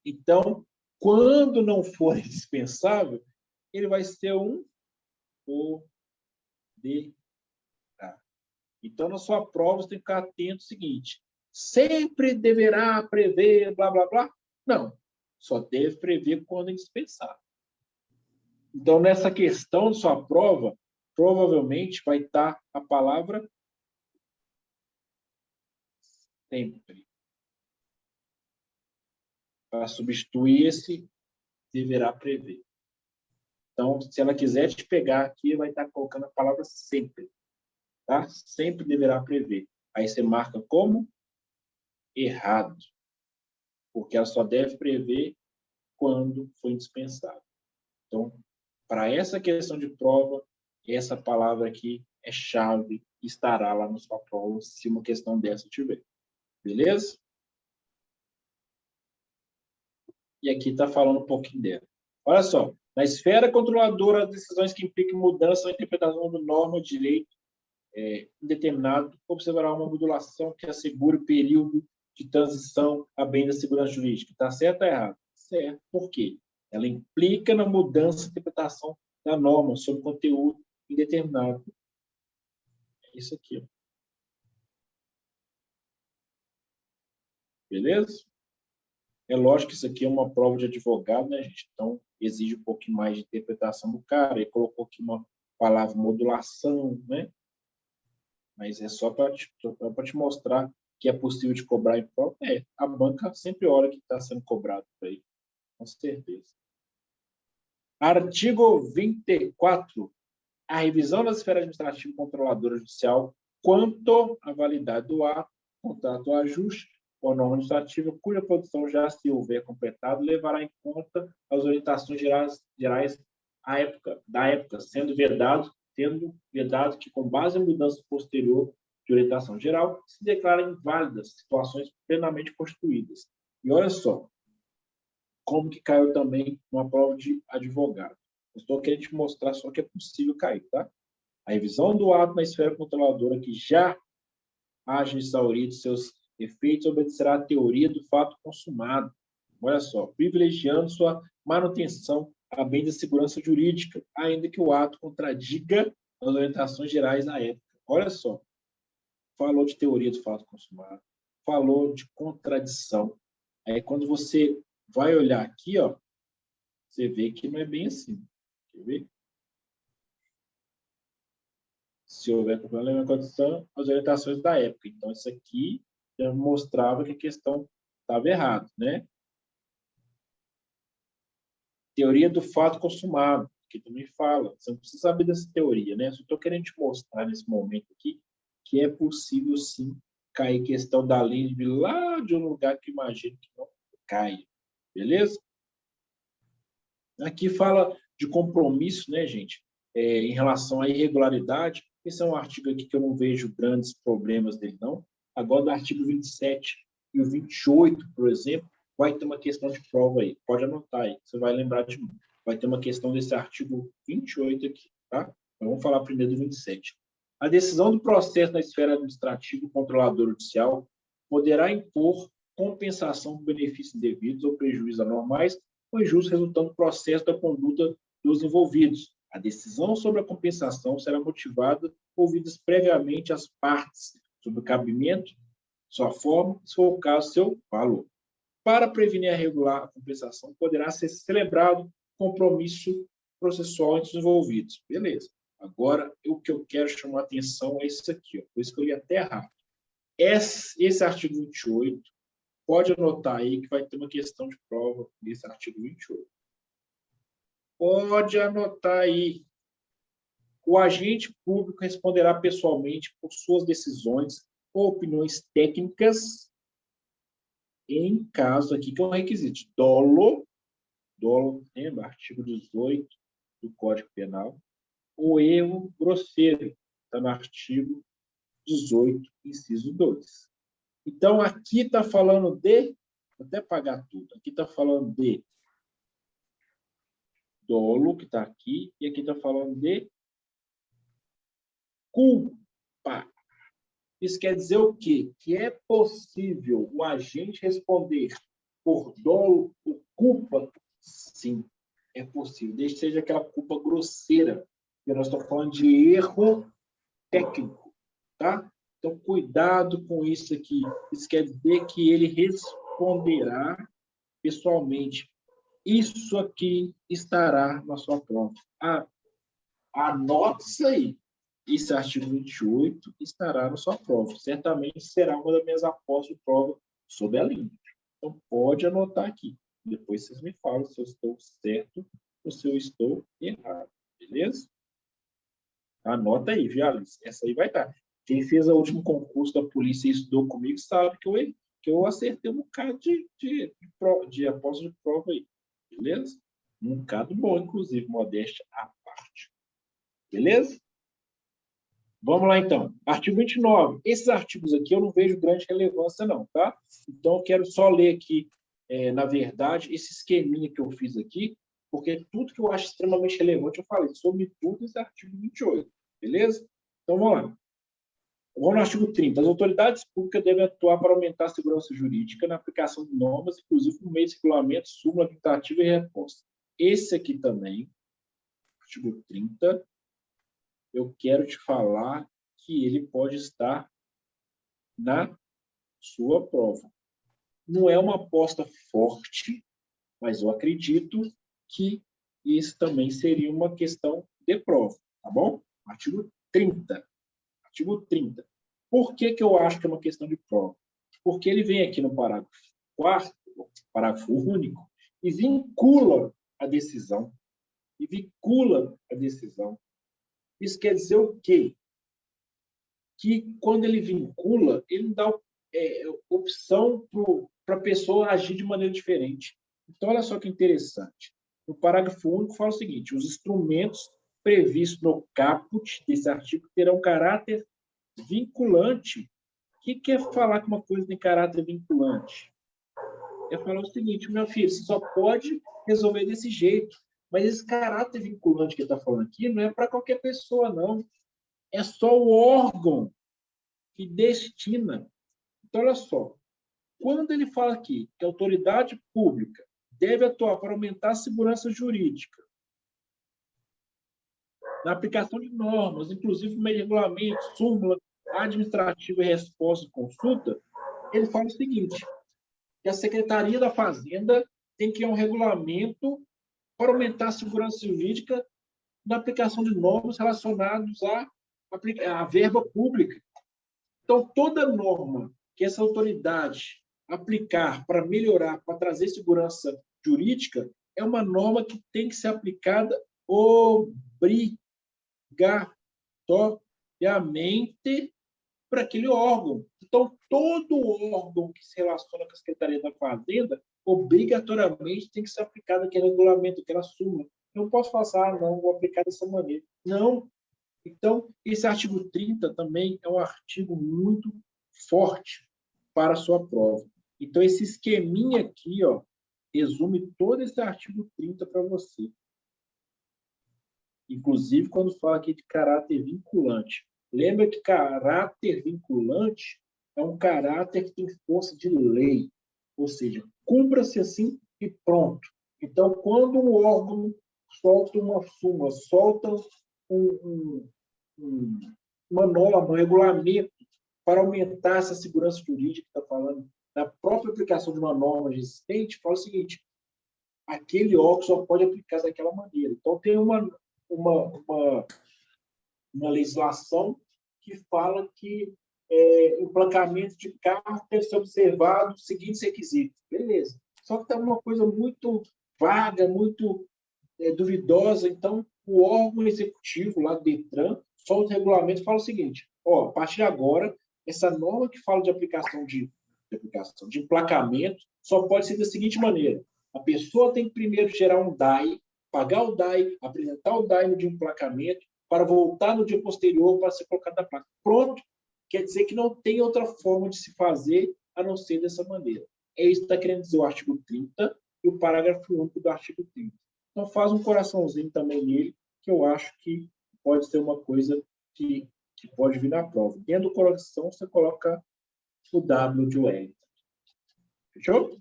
Então, quando não for indispensável, ele vai ser um poderá. Então, na sua prova, você tem que ficar atento ao seguinte: sempre deverá prever, blá, blá, blá? Não. Só deve prever quando é indispensável. Então, nessa questão de sua prova, provavelmente vai estar a palavra sempre. Para substituir esse deverá prever. Então, se ela quiser te pegar aqui, vai estar colocando a palavra sempre. Tá? Sempre deverá prever. Aí você marca como errado. Porque ela só deve prever quando for indispensável. Então, para essa questão de prova, essa palavra aqui é chave, estará lá na sua prova, se uma questão dessa tiver. Beleza? E aqui está falando um pouquinho dela. Olha só, na esfera controladora, as decisões que impliquem mudança na interpretação da norma de direito indeterminado, observará uma modulação que assegure o período de transição a bem da segurança jurídica. Está certo ou errado? Certo. Por quê? Ela implica na mudança de interpretação da norma sobre conteúdo indeterminado. É isso aqui. Ó. Beleza? É lógico que isso aqui é uma prova de advogado, né, gente? Então, exige um pouquinho mais de interpretação do cara. Ele colocou aqui uma palavra modulação, né? Mas é só para te mostrar que é possível de cobrar em prova. A banca sempre olha que está sendo cobrado por aí, com certeza. Artigo 24. a revisão da esfera administrativa e controladora judicial quanto à validade do ato, contrato ou ajuste ou norma administrativa, cuja produção já se houver completado, levará em conta as orientações gerais da época, sendo vedado que, com base em mudança posterior de orientação geral, se declarem inválidas situações plenamente constituídas. E olha só, como que caiu também uma prova de advogado. Eu estou querendo te mostrar só que é possível cair, tá? A revisão do ato na esfera controladora que já haja exaurido seus efeitos obedecerá à teoria do fato consumado. Olha só, privilegiando sua manutenção a bem da segurança jurídica, ainda que o ato contradiga as orientações gerais da época. Olha só, falou de teoria do fato consumado, falou de contradição. Aí, quando você vai olhar aqui, ó, você vê que não é bem assim. Quer ver? Se houver problema na condição, as orientações da época. Então, isso aqui já mostrava que a questão estava errada, né? Teoria do fato consumado, que também fala. Você não precisa saber dessa teoria, né? Só estou querendo te mostrar nesse momento aqui que é possível, sim, cair questão da lei de lá de um lugar que imagino que não caia. Beleza? Aqui fala de compromisso, né, gente? Em relação à irregularidade. Esse é um artigo aqui que eu não vejo grandes problemas dele, não. Agora, do artigo 27 e o 28, por exemplo, vai ter uma questão de prova aí. Pode anotar aí, você vai lembrar de mim. Vai ter uma questão desse artigo 28 aqui, tá? Então, vamos falar primeiro do 27. A decisão do processo na esfera administrativa e controladora judicial poderá impor compensação por benefícios indevidos ou prejuízos anormais ou injustos resultando do processo da conduta dos envolvidos. A decisão sobre a compensação será motivada, ouvidas previamente as partes sobre o cabimento, sua forma, se for o caso, seu valor. Para prevenir e regular a compensação, poderá ser celebrado compromisso processual entre os envolvidos. Beleza. Agora, o que eu quero chamar a atenção é isso aqui, ó. Por isso que eu li até errado. Esse artigo 28, pode anotar aí que vai ter uma questão de prova nesse artigo 28. Pode anotar aí. O agente público responderá pessoalmente por suas decisões ou opiniões técnicas em caso aqui que é um requisito. Dolo, lembra? Artigo 18 do Código Penal. O erro grosseiro, está no artigo 18, inciso 2. Então, aqui está falando de, vou até pagar tudo, aqui está falando de dolo, que está aqui, e aqui está falando de culpa. Isso quer dizer o quê? Que é possível o agente responder por dolo ou culpa? Sim, é possível. Desde que seja aquela culpa grosseira, porque nós estamos falando de erro técnico, tá? Então, cuidado com isso aqui. Isso quer dizer que ele responderá pessoalmente. Isso aqui estará na sua prova. Anote isso aí. Esse artigo 28 estará na sua prova. Certamente será uma das minhas apostas de prova sobre a língua. Então, pode anotar aqui. Depois vocês me falam se eu estou certo ou se eu estou errado. Beleza? Anota aí, viu, Alice? Essa aí vai estar. Quem fez o último concurso da polícia e estudou comigo sabe que eu acertei um bocado de aposta de prova aí. Beleza? Um bocado bom, inclusive, modéstia à parte. Beleza? Vamos lá, então. Artigo 29. Esses artigos aqui eu não vejo grande relevância, não, tá? Então, eu quero só ler aqui, na verdade, esse esqueminha que eu fiz aqui, porque tudo que eu acho extremamente relevante, eu falei sobre tudo esse artigo 28. Beleza? Então, vamos lá. Vamos no artigo 30. As autoridades públicas devem atuar para aumentar a segurança jurídica na aplicação de normas, inclusive por meio de regulamentos, súmula administrativa e resposta. Esse aqui também, artigo 30, eu quero te falar que ele pode estar na sua prova. Não é uma aposta forte, mas eu acredito que isso também seria uma questão de prova, tá bom? Artigo 30. Artigo 30. Por que eu acho que é uma questão de prova? Porque ele vem aqui no parágrafo 4º, parágrafo único, e vincula a decisão. Isso quer dizer o quê? Que quando ele vincula, ele dá opção para a pessoa agir de maneira diferente. Então, olha só que interessante. No parágrafo único fala o seguinte: os instrumentos previstos no caput desse artigo terão caráter vinculante. O que é falar que uma coisa tem caráter vinculante? É falar o seguinte: meu filho, você só pode resolver desse jeito. Mas esse caráter vinculante que ele está falando aqui não é para qualquer pessoa, não. É só o órgão que destina. Então, olha só. Quando ele fala aqui que a autoridade pública deve atuar para aumentar a segurança jurídica, na aplicação de normas, inclusive meio regulamento, súmula administrativa e resposta e consulta, ele fala o seguinte: que a Secretaria da Fazenda tem que criar um regulamento para aumentar a segurança jurídica na aplicação de normas relacionadas à verba pública. Então, toda norma que essa autoridade aplicar para melhorar, para trazer segurança jurídica, é uma norma que tem que ser aplicada obrigatoriamente para aquele órgão. Então, todo órgão que se relaciona com a Secretaria da Fazenda, obrigatoriamente tem que ser aplicado aquele regulamento, aquela súmula. Eu não posso falar, não, vou aplicar dessa maneira. Não. Então, esse artigo 30 também é um artigo muito forte para a sua prova. Então, esse esqueminha aqui, ó, resume todo esse artigo 30 para você. Inclusive, quando fala aqui de caráter vinculante. Lembra que caráter vinculante é um caráter que tem força de lei. Ou seja, cumpra-se assim e pronto. Então, quando um órgão solta uma súmula, solta uma norma, um regulamento para aumentar essa segurança jurídica que está falando, na própria aplicação de uma norma existente, fala o seguinte: aquele órgão só pode aplicar daquela maneira. Então, tem uma legislação que fala que o emplacamento de carro deve ser observado os seguintes requisitos. Beleza. Só que está uma coisa muito vaga, muito duvidosa. Então, o órgão executivo lá do Detran solta o regulamento e fala o seguinte: ó, a partir de agora, essa norma que fala de aplicação de emplacamento só pode ser da seguinte maneira: a pessoa tem que primeiro gerar um DAI, pagar o DAI, apresentar o DAI no dia de emplacamento, para voltar no dia posterior para ser colocado na placa. Pronto. Quer dizer que não tem outra forma de se fazer a não ser dessa maneira. É isso que está querendo dizer o artigo 30 e o parágrafo único do artigo 30. Então, faz um coraçãozinho também nele, que eu acho que pode ser uma coisa que pode vir na prova. Dentro do coração, você coloca o W de Wellington. Fechou?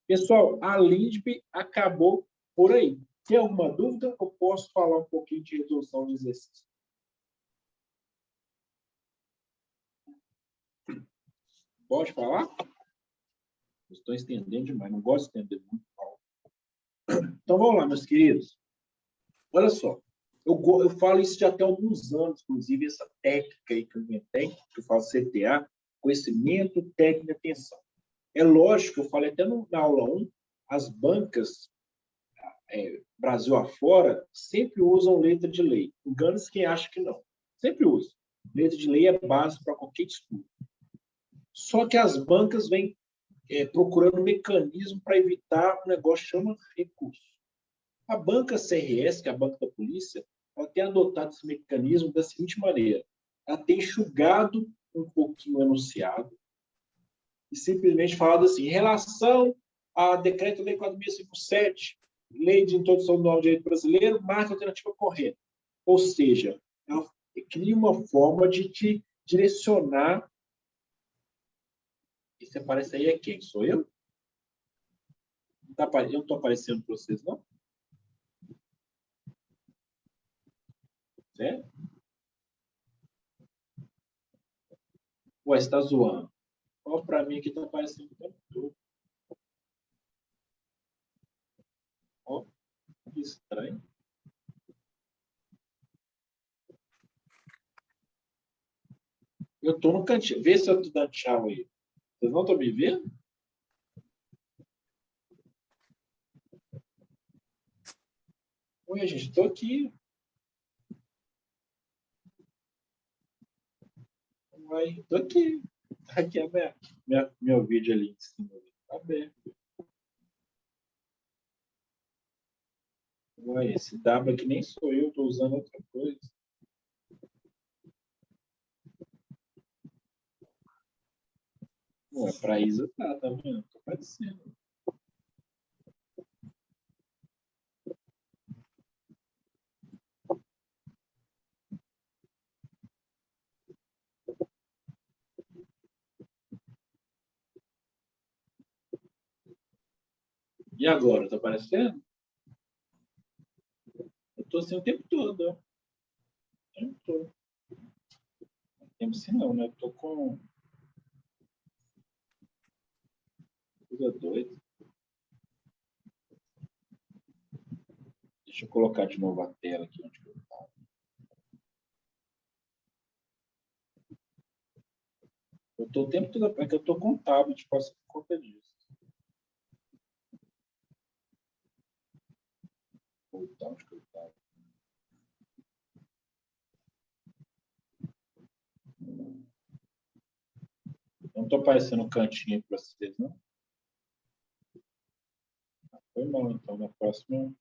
Pessoal, a LINDB acabou por aí. Tem alguma dúvida? Eu posso falar um pouquinho de resolução de exercício. Pode falar? Estou estendendo demais, não gosto de estender muito. Então, vamos lá, meus queridos. Olha só, eu falo isso já tem alguns anos, inclusive, essa técnica aí que eu inventei, que eu falo CTA, conhecimento, técnica e atenção. É lógico, eu falei até na aula 1, as bancas, Brasil afora, sempre usam letra de lei. Engana-se quem acha que não. Sempre usa. Letra de lei é base para qualquer estudo. Só que as bancas vêm procurando um mecanismo para evitar um negócio que chama recurso. A banca CRS, que é a banca da polícia, ela tem adotado esse mecanismo da seguinte maneira: ela tem enxugado um pouquinho o enunciado e simplesmente falado assim: em relação a Decreto-Lei 4657, Lei de Introdução do Novo Direito Brasileiro, marca alternativa correta. Ou seja, ela cria uma forma de te direcionar. Esse aparece aí é quem? Sou eu? Eu não estou aparecendo para vocês, não? Certo? Ué, você está zoando. Olha para mim que está aparecendo o tempo todo. Ó, que estranho. Eu estou no cantinho. Vê se eu estou dando tchau aí. Vocês não estão me vendo? Oi, gente, estou aqui. Uai, estou aqui. Tá aqui aberto. Meu vídeo ali em cima. Tá aberto. Uai, esse W aqui nem sou eu, estou usando outra coisa. Ué, para Isa tá vendo? Tô aparecendo. E agora, tá aparecendo? Eu tô assim o tempo todo, ó. O tempo todo. Tempo assim não, né? Eu tô com coisa doida. Deixa eu colocar de novo a tela aqui onde eu tava. Eu tô o tempo todo, é que eu tô com o tablet, posso por conta disso. Voltar onde eu tava. Não tô aparecendo um cantinho para vocês, não? Foi mal, então. Na próxima,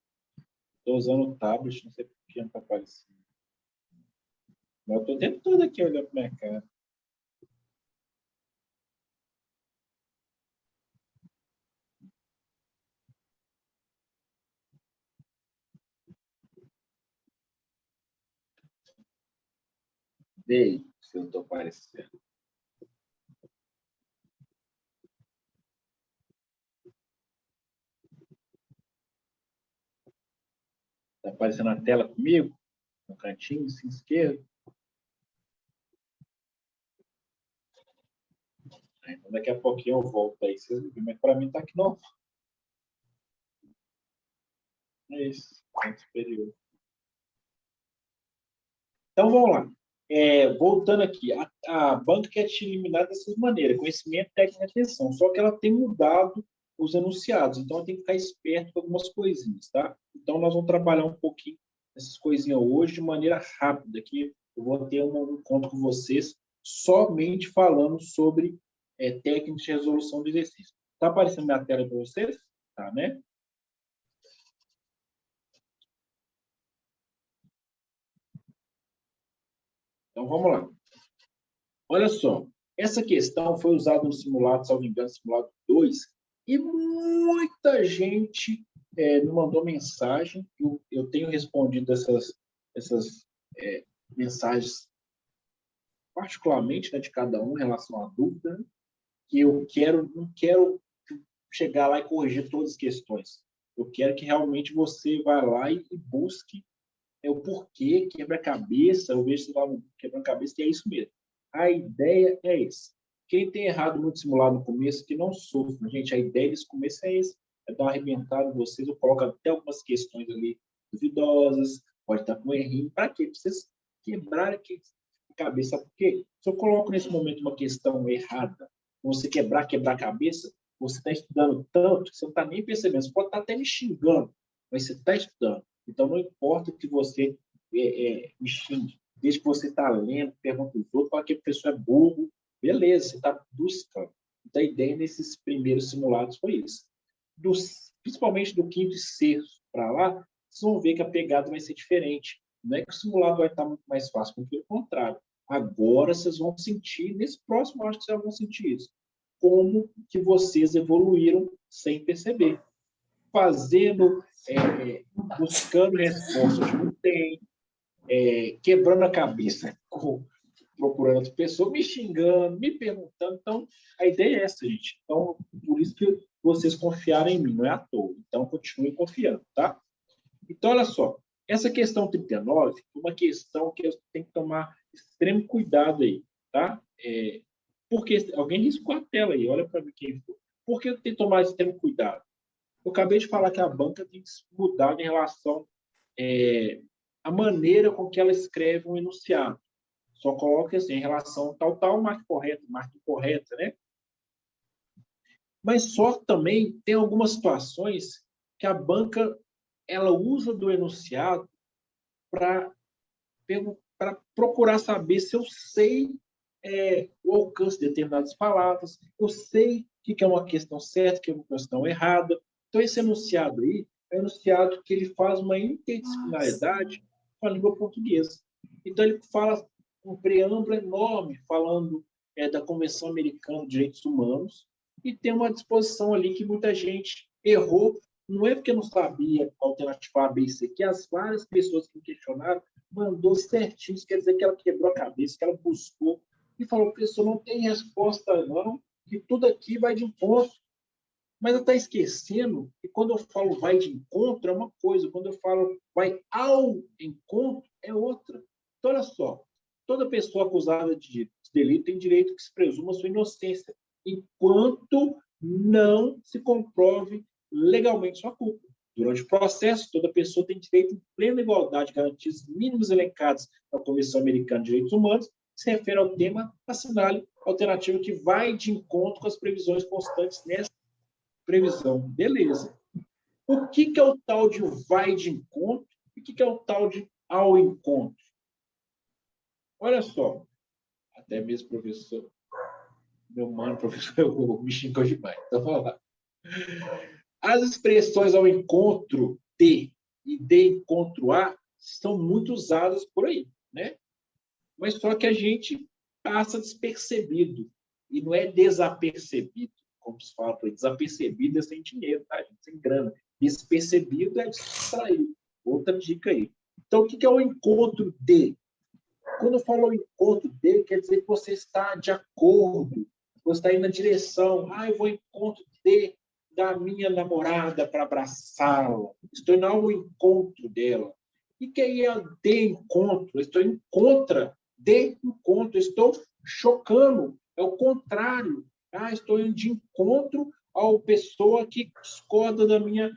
tô usando o tablet, não sei por que não tá aparecendo. Mas eu tô o tempo todo aqui olhando pra minha cara. Vê aí se eu tô aparecendo. Tá aparecendo na tela comigo? No cantinho, assim, esquerdo? Então, daqui a pouquinho eu volto aí, vocês vão ver. Mas para mim tá aqui não. É isso, ponto superior. Então vamos lá. Voltando aqui, a banca quer te eliminar dessas maneiras, conhecimento, técnica e atenção. Só que ela tem mudado os enunciados, então tem que ficar esperto com algumas coisinhas, tá? Então nós vamos trabalhar um pouquinho essas coisinhas hoje de maneira rápida, que eu vou ter um encontro com vocês somente falando sobre técnicas de resolução do exercício. Está aparecendo minha tela para vocês? Tá, né? Então vamos lá. Olha só, essa questão foi usada no simulado, salvo engano, simulado 2, e muita gente me mandou mensagem. Eu tenho respondido essas mensagens, particularmente, né, de cada um em relação à dúvida, né, que não quero chegar lá e corrigir todas as questões. Eu quero que realmente você vá lá e busque o porquê, quebra-cabeça, eu vejo você falando quebra-cabeça, e é isso mesmo. A ideia é essa. Quem tem errado muito simulado no começo, que não sofra, gente, a ideia desse começo é esse, é dar uma arrebentada em vocês, eu coloco até algumas questões ali duvidosas, pode estar com um errinho, para quê? Para vocês quebrarem a cabeça. Porque se eu coloco nesse momento uma questão errada, você quebrar a cabeça, você está estudando tanto que você não está nem percebendo. Você pode estar até me xingando, mas você está estudando. Então, não importa o que você me xingue, desde que você está lendo, pergunta os outros, fala que a pessoa é burro, beleza, você está buscando. Então, a ideia nesses primeiros simulados foi isso. Principalmente do quinto e sexto para lá, vocês vão ver que a pegada vai ser diferente. Não é que o simulado vai estar muito mais fácil, muito pelo contrário. Agora vocês vão sentir, nesse próximo, acho que vocês vão sentir isso, como que vocês evoluíram sem perceber. Fazendo, buscando respostas que não tem, quebrando a cabeça, procurando outra pessoa, me xingando, me perguntando. Então, a ideia é essa, gente. Então, por isso que vocês confiaram em mim, não é à toa. Então, continuem confiando, tá? Então, olha só, essa questão 39 é uma questão que eu tenho que tomar extremo cuidado aí, tá? Porque alguém riscou a tela aí, olha para ver quem foi. Por que eu tenho que tomar extremo cuidado? Eu acabei de falar que a banca tem que mudar em relação à maneira com que ela escreve um enunciado. Só coloca assim, em relação tal, marca correta, né? Mas só também tem algumas situações que a banca ela usa do enunciado para procurar saber se eu sei o alcance de determinadas palavras, eu sei o que é uma questão certa, o que é uma questão errada. Então, esse enunciado aí é um enunciado que ele faz uma interdisciplinaridade com a língua portuguesa. Então, ele fala um preâmbulo enorme falando da Convenção Americana de Direitos Humanos e tem uma disposição ali que muita gente errou. Não é porque não sabia a alternativa A, B e C, que as várias pessoas que me questionaram mandou certinho. Isso quer dizer que ela quebrou a cabeça, que ela buscou e falou: professor, não tem resposta não, que tudo aqui vai de encontro. Mas ela está esquecendo que quando eu falo vai de encontro é uma coisa, quando eu falo vai ao encontro é outra. Então, olha só, toda pessoa acusada de delito tem direito que se presuma sua inocência, enquanto não se comprove legalmente sua culpa. Durante o processo, toda pessoa tem direito em plena igualdade, garantidos mínimos elencados na Convenção Americana de Direitos Humanos, que se refere ao tema, assinale alternativa que vai de encontro com as previsões constantes nessa previsão. Beleza. O que é o tal de vai de encontro e o que é o tal de ao encontro? Olha só, até mesmo professor, meu mano, professor, me xingou demais. Então, vamos lá. As expressões ao encontro de e de encontro a são muito usadas por aí, né? Mas só que a gente passa despercebido e não é desapercebido, como se fala, desapercebido é sem dinheiro, tá, gente? Sem grana. Despercebido é distraído. Outra dica aí. Então, o que é o encontro de? Quando eu falo encontro de, quer dizer que você está de acordo, você está indo na direção. Eu vou ao encontro da minha namorada para abraçá-la. Estou indo ao encontro dela. E que aí é de encontro? Estou em contra de encontro. Estou chocando. É o contrário. Estou indo de encontro à pessoa que discorda da minha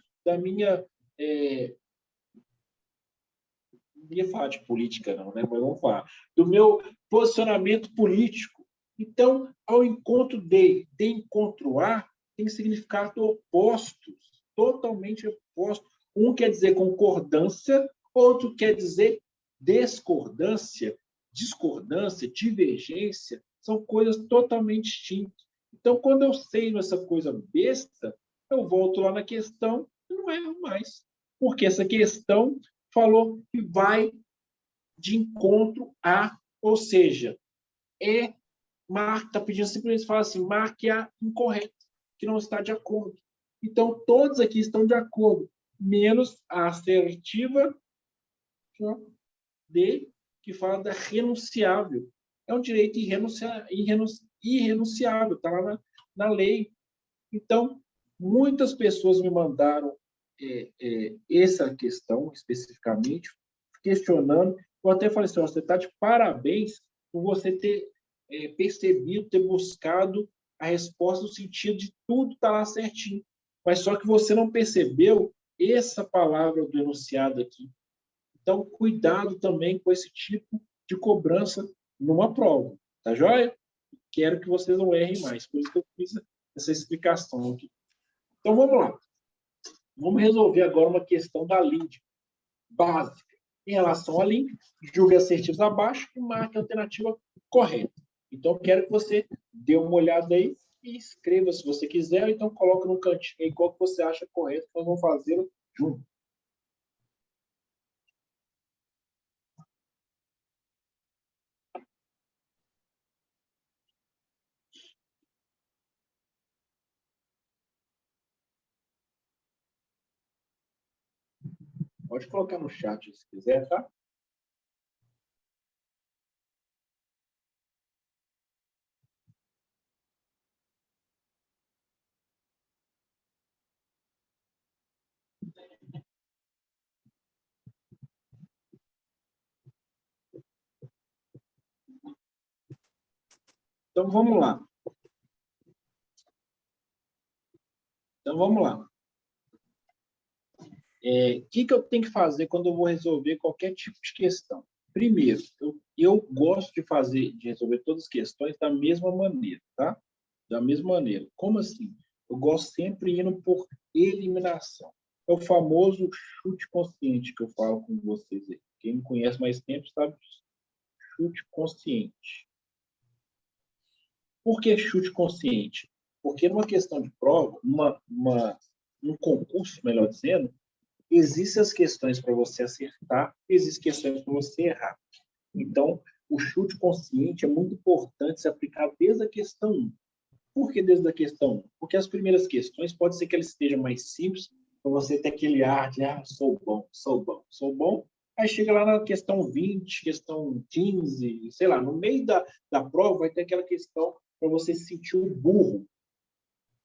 não ia falar de política, não, né? Mas vamos falar do meu posicionamento político. Então, ao encontro de encontro a, tem significado opostos, totalmente opostos. Um quer dizer concordância, outro quer dizer discordância, divergência, são coisas totalmente distintas. Então, quando eu sei nessa coisa besta, eu volto lá na questão e não erro mais. Porque essa questão falou que vai de encontro a, ou seja, está pedindo simplesmente fala assim, marque a incorreta, que não está de acordo. Então, todos aqui estão de acordo, menos a assertiva de que fala da renunciável. É um direito irrenunciável, está lá na lei. Então, muitas pessoas me mandaram essa questão especificamente, questionando. Eu até falei assim: você está de parabéns por você ter percebido, ter buscado a resposta no sentido de tudo estar lá certinho. Mas só que você não percebeu essa palavra do enunciado aqui. Então, cuidado também com esse tipo de cobrança numa prova. Tá joia? Quero que vocês não errem mais. Por isso que eu fiz essa explicação aqui. Então, vamos lá. Vamos resolver agora uma questão da LIND básica. Em relação à LIND, julgue assertivos abaixo e marque a alternativa correta. Então, quero que você dê uma olhada aí e escreva se você quiser, ou então coloque no cantinho aí qual que você acha correto, que nós vamos fazer junto. Pode colocar no chat se quiser, tá? Então, vamos lá. O que eu tenho que fazer quando eu vou resolver qualquer tipo de questão? Primeiro, eu gosto de resolver todas as questões da mesma maneira, tá? Da mesma maneira. Como assim? Eu gosto sempre indo por eliminação. É o famoso chute consciente que eu falo com vocês aí. Quem me conhece mais tempo sabe disso. Chute consciente. Por que chute consciente? Porque numa questão de prova, num concurso, melhor dizendo, existem as questões para você acertar, existem questões para você errar. Então, o chute consciente é muito importante se aplicar desde a questão 1. Por que desde a questão 1? Porque as primeiras questões pode ser que elas estejam mais simples, para você ter aquele ar de, sou bom, sou bom, sou bom. Aí chega lá na questão 20, questão 15, sei lá, no meio da prova vai ter aquela questão para você se sentir um burro.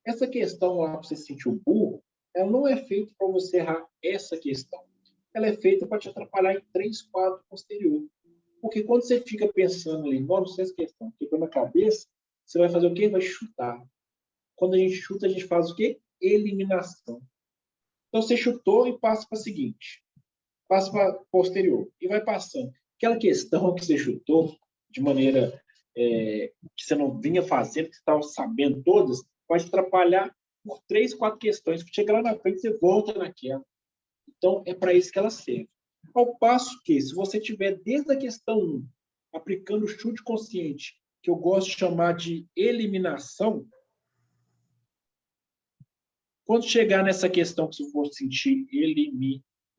Essa questão lá para você se sentir um burro, ela não é feita para você errar essa questão. Ela é feita para te atrapalhar em 3, 4 posterior. Porque quando você fica pensando ali, não sei essa questão, ficou na cabeça, você vai fazer o quê? Vai chutar. Quando a gente chuta, a gente faz o quê? Eliminação. Então, você chutou e passa para a seguinte. Passa para posterior. E vai passando. Aquela questão que você chutou, de maneira que você não vinha fazendo, que você estava sabendo todas, vai te atrapalhar por 3, 4 questões. Chega lá na frente, você volta naquela. Então, é para isso que ela serve. Ao passo que, se você tiver desde a questão 1, aplicando o chute consciente, que eu gosto de chamar de eliminação, quando chegar nessa questão que você for sentir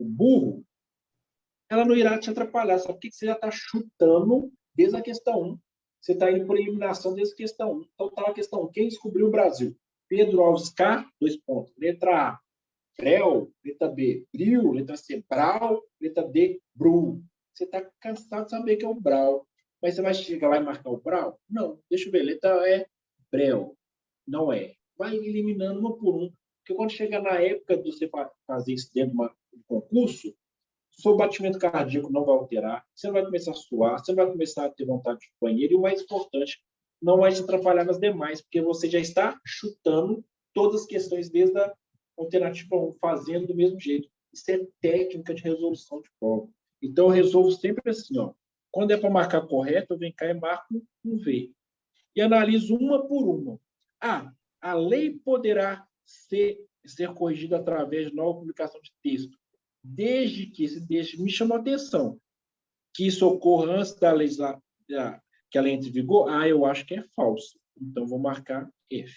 o burro, ela não irá te atrapalhar. Sabe por que você já está chutando desde a questão 1? Você está indo por eliminação desde a questão 1. Então, está na questão 1. Quem descobriu o Brasil? Pedro Alves K, 2 pontos. Letra A, Brel. Letra B, Bril. Letra C, Brau. Letra D, Bru. Você está cansado de saber que é o Brau. Mas você vai chegar lá e marcar o Brau? Não. Deixa eu ver. Letra E, Brel. Não é. Vai eliminando uma por um. Porque quando chegar na época de você fazer isso dentro de um concurso, seu batimento cardíaco não vai alterar, você não vai começar a suar, você não vai começar a ter vontade de banheiro, e o mais importante, não vai te atrapalhar nas demais, porque você já está chutando todas as questões desde a alternativa 1, fazendo do mesmo jeito. Isso é técnica de resolução de prova. Então, eu resolvo sempre assim, ó. Quando é para marcar correto, eu venho cá e marco um V. E analiso uma por uma. A lei poderá ser corrigida através de nova publicação de texto, desde que me chamou a atenção, que isso ocorra antes da lei que a lei entre em vigor. Eu acho que é falso. Então, vou marcar F.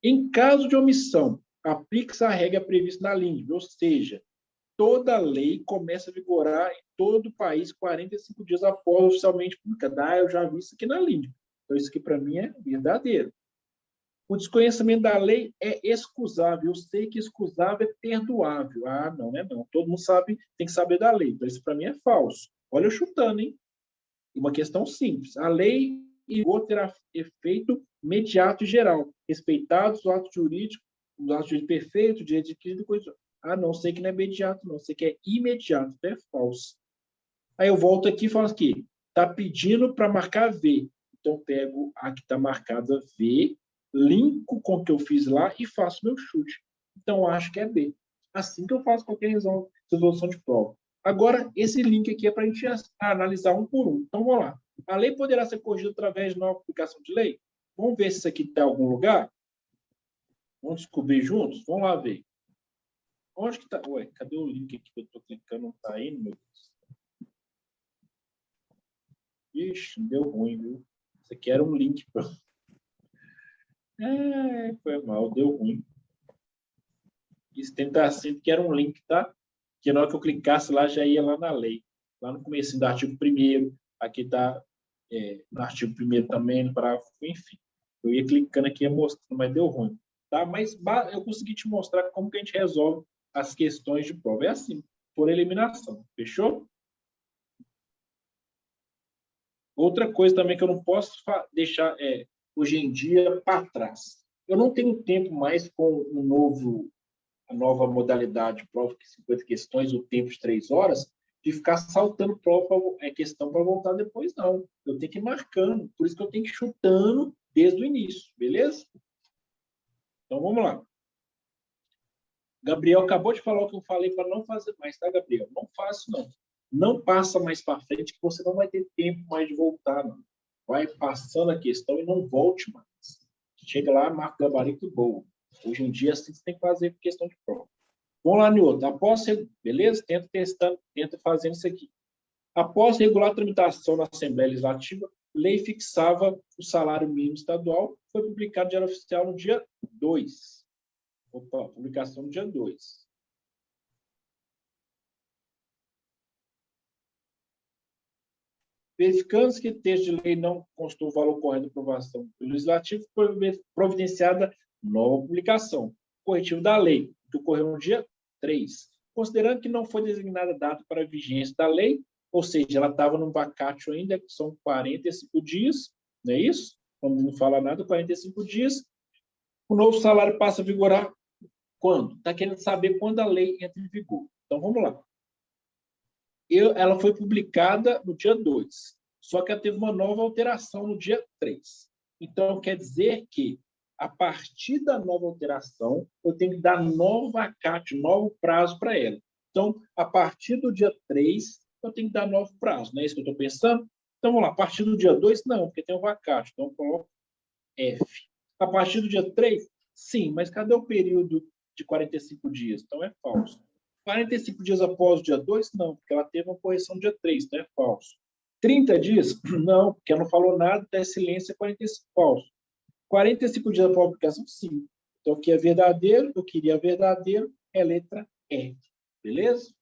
Em caso de omissão, aplique-se a regra prevista na LINDB, ou seja, toda lei começa a vigorar em todo o país 45 dias após oficialmente publicada. Eu já vi isso aqui na LINDB. Então, isso aqui para mim é verdadeiro. O desconhecimento da lei é excusável. Eu sei que excusável é perdoável. Não é não. Todo mundo sabe, tem que saber da lei. Então, isso para mim é falso. Olha eu chutando, hein? Uma questão simples. A lei terá efeito imediato e geral, respeitados os atos jurídicos perfeitos, direito adquirido, coisa. Não, sei que não é imediato, não. Sei que é imediato. Então é falso. Aí eu volto aqui e falo aqui. Está pedindo para marcar V. Então, pego a que está marcada V, linko com o que eu fiz lá e faço meu chute. Então, acho que é B. Assim que eu faço qualquer resolução de prova. Agora, esse link aqui é para a gente analisar um por um. Então, vamos lá. A lei poderá ser corrigida através de nova aplicação de lei? Vamos ver se isso aqui está em algum lugar? Vamos descobrir juntos? Vamos lá ver. Onde que está? Ué, cadê o link aqui que eu estou clicando? Não está aí, meu Deus. Ixi, deu ruim, viu? Isso aqui era um link. Foi mal, deu ruim. Isso tem que estar assim, que era um link, tá? Que na hora que eu clicasse lá, já ia lá na lei. Lá no começo do artigo 1º, aqui está no artigo 1º também, no parágrafo, enfim. Eu ia clicando aqui e mostrando, mas deu ruim. Tá? Mas eu consegui te mostrar como que a gente resolve as questões de prova. É assim, por eliminação. Fechou? Outra coisa também que eu não posso deixar hoje em dia para trás. Eu não tenho tempo mais com a nova modalidade de prova, que 50 questões, o tempo de 3 horas, de ficar saltando questão para voltar depois, não. Eu tenho que ir marcando. Por isso que eu tenho que ir chutando desde o início, beleza? Então, vamos lá. Gabriel acabou de falar o que eu falei para não fazer mais, tá, Gabriel? Não faço, não. Não passa mais para frente, que você não vai ter tempo mais de voltar, não. Vai passando a questão e não volte mais. Chega lá, marca gabarito boa. Hoje em dia, assim, você tem que fazer questão de prova. Vamos lá no outro. Beleza? Tenta testando, tenta fazendo isso aqui. Após regular a tramitação na Assembleia Legislativa, lei fixava o salário mínimo estadual, foi publicado no Diário Oficial no dia 2. Opa, publicação no dia 2. Verificando que o texto de lei não constou o valor correto de aprovação do Legislativo, foi providenciada nova publicação, corretivo da lei, que ocorreu no dia 3. Considerando que não foi designada data para a vigência da lei, ou seja, ela estava no vacatio ainda, que são 45 dias, não é isso? Quando não fala nada, 45 dias. O novo salário passa a vigorar quando? Está querendo saber quando a lei entra em vigor. Então, vamos lá. Ela foi publicada no dia 2, só que ela teve uma nova alteração no dia 3. Então, quer dizer que, a partir da nova alteração, eu tenho que dar novo vacatio, novo prazo para ela. Então, a partir do dia 3, eu tenho que dar novo prazo. Não é isso que eu estou pensando? Então, vamos lá. A partir do dia 2, não, porque tem um vacatio. Então, eu coloco F. A partir do dia 3, sim, mas cadê o período de 45 dias? Então, é falso. 45 dias após o dia 2, não, porque ela teve uma correção no dia 3, então é falso. 30 dias? Não, porque ela não falou nada, é silêncio, é 45, falso. 45 dias após a publicação? Sim. Então, o que é verdadeiro, eu queria verdadeiro, é letra R. Beleza?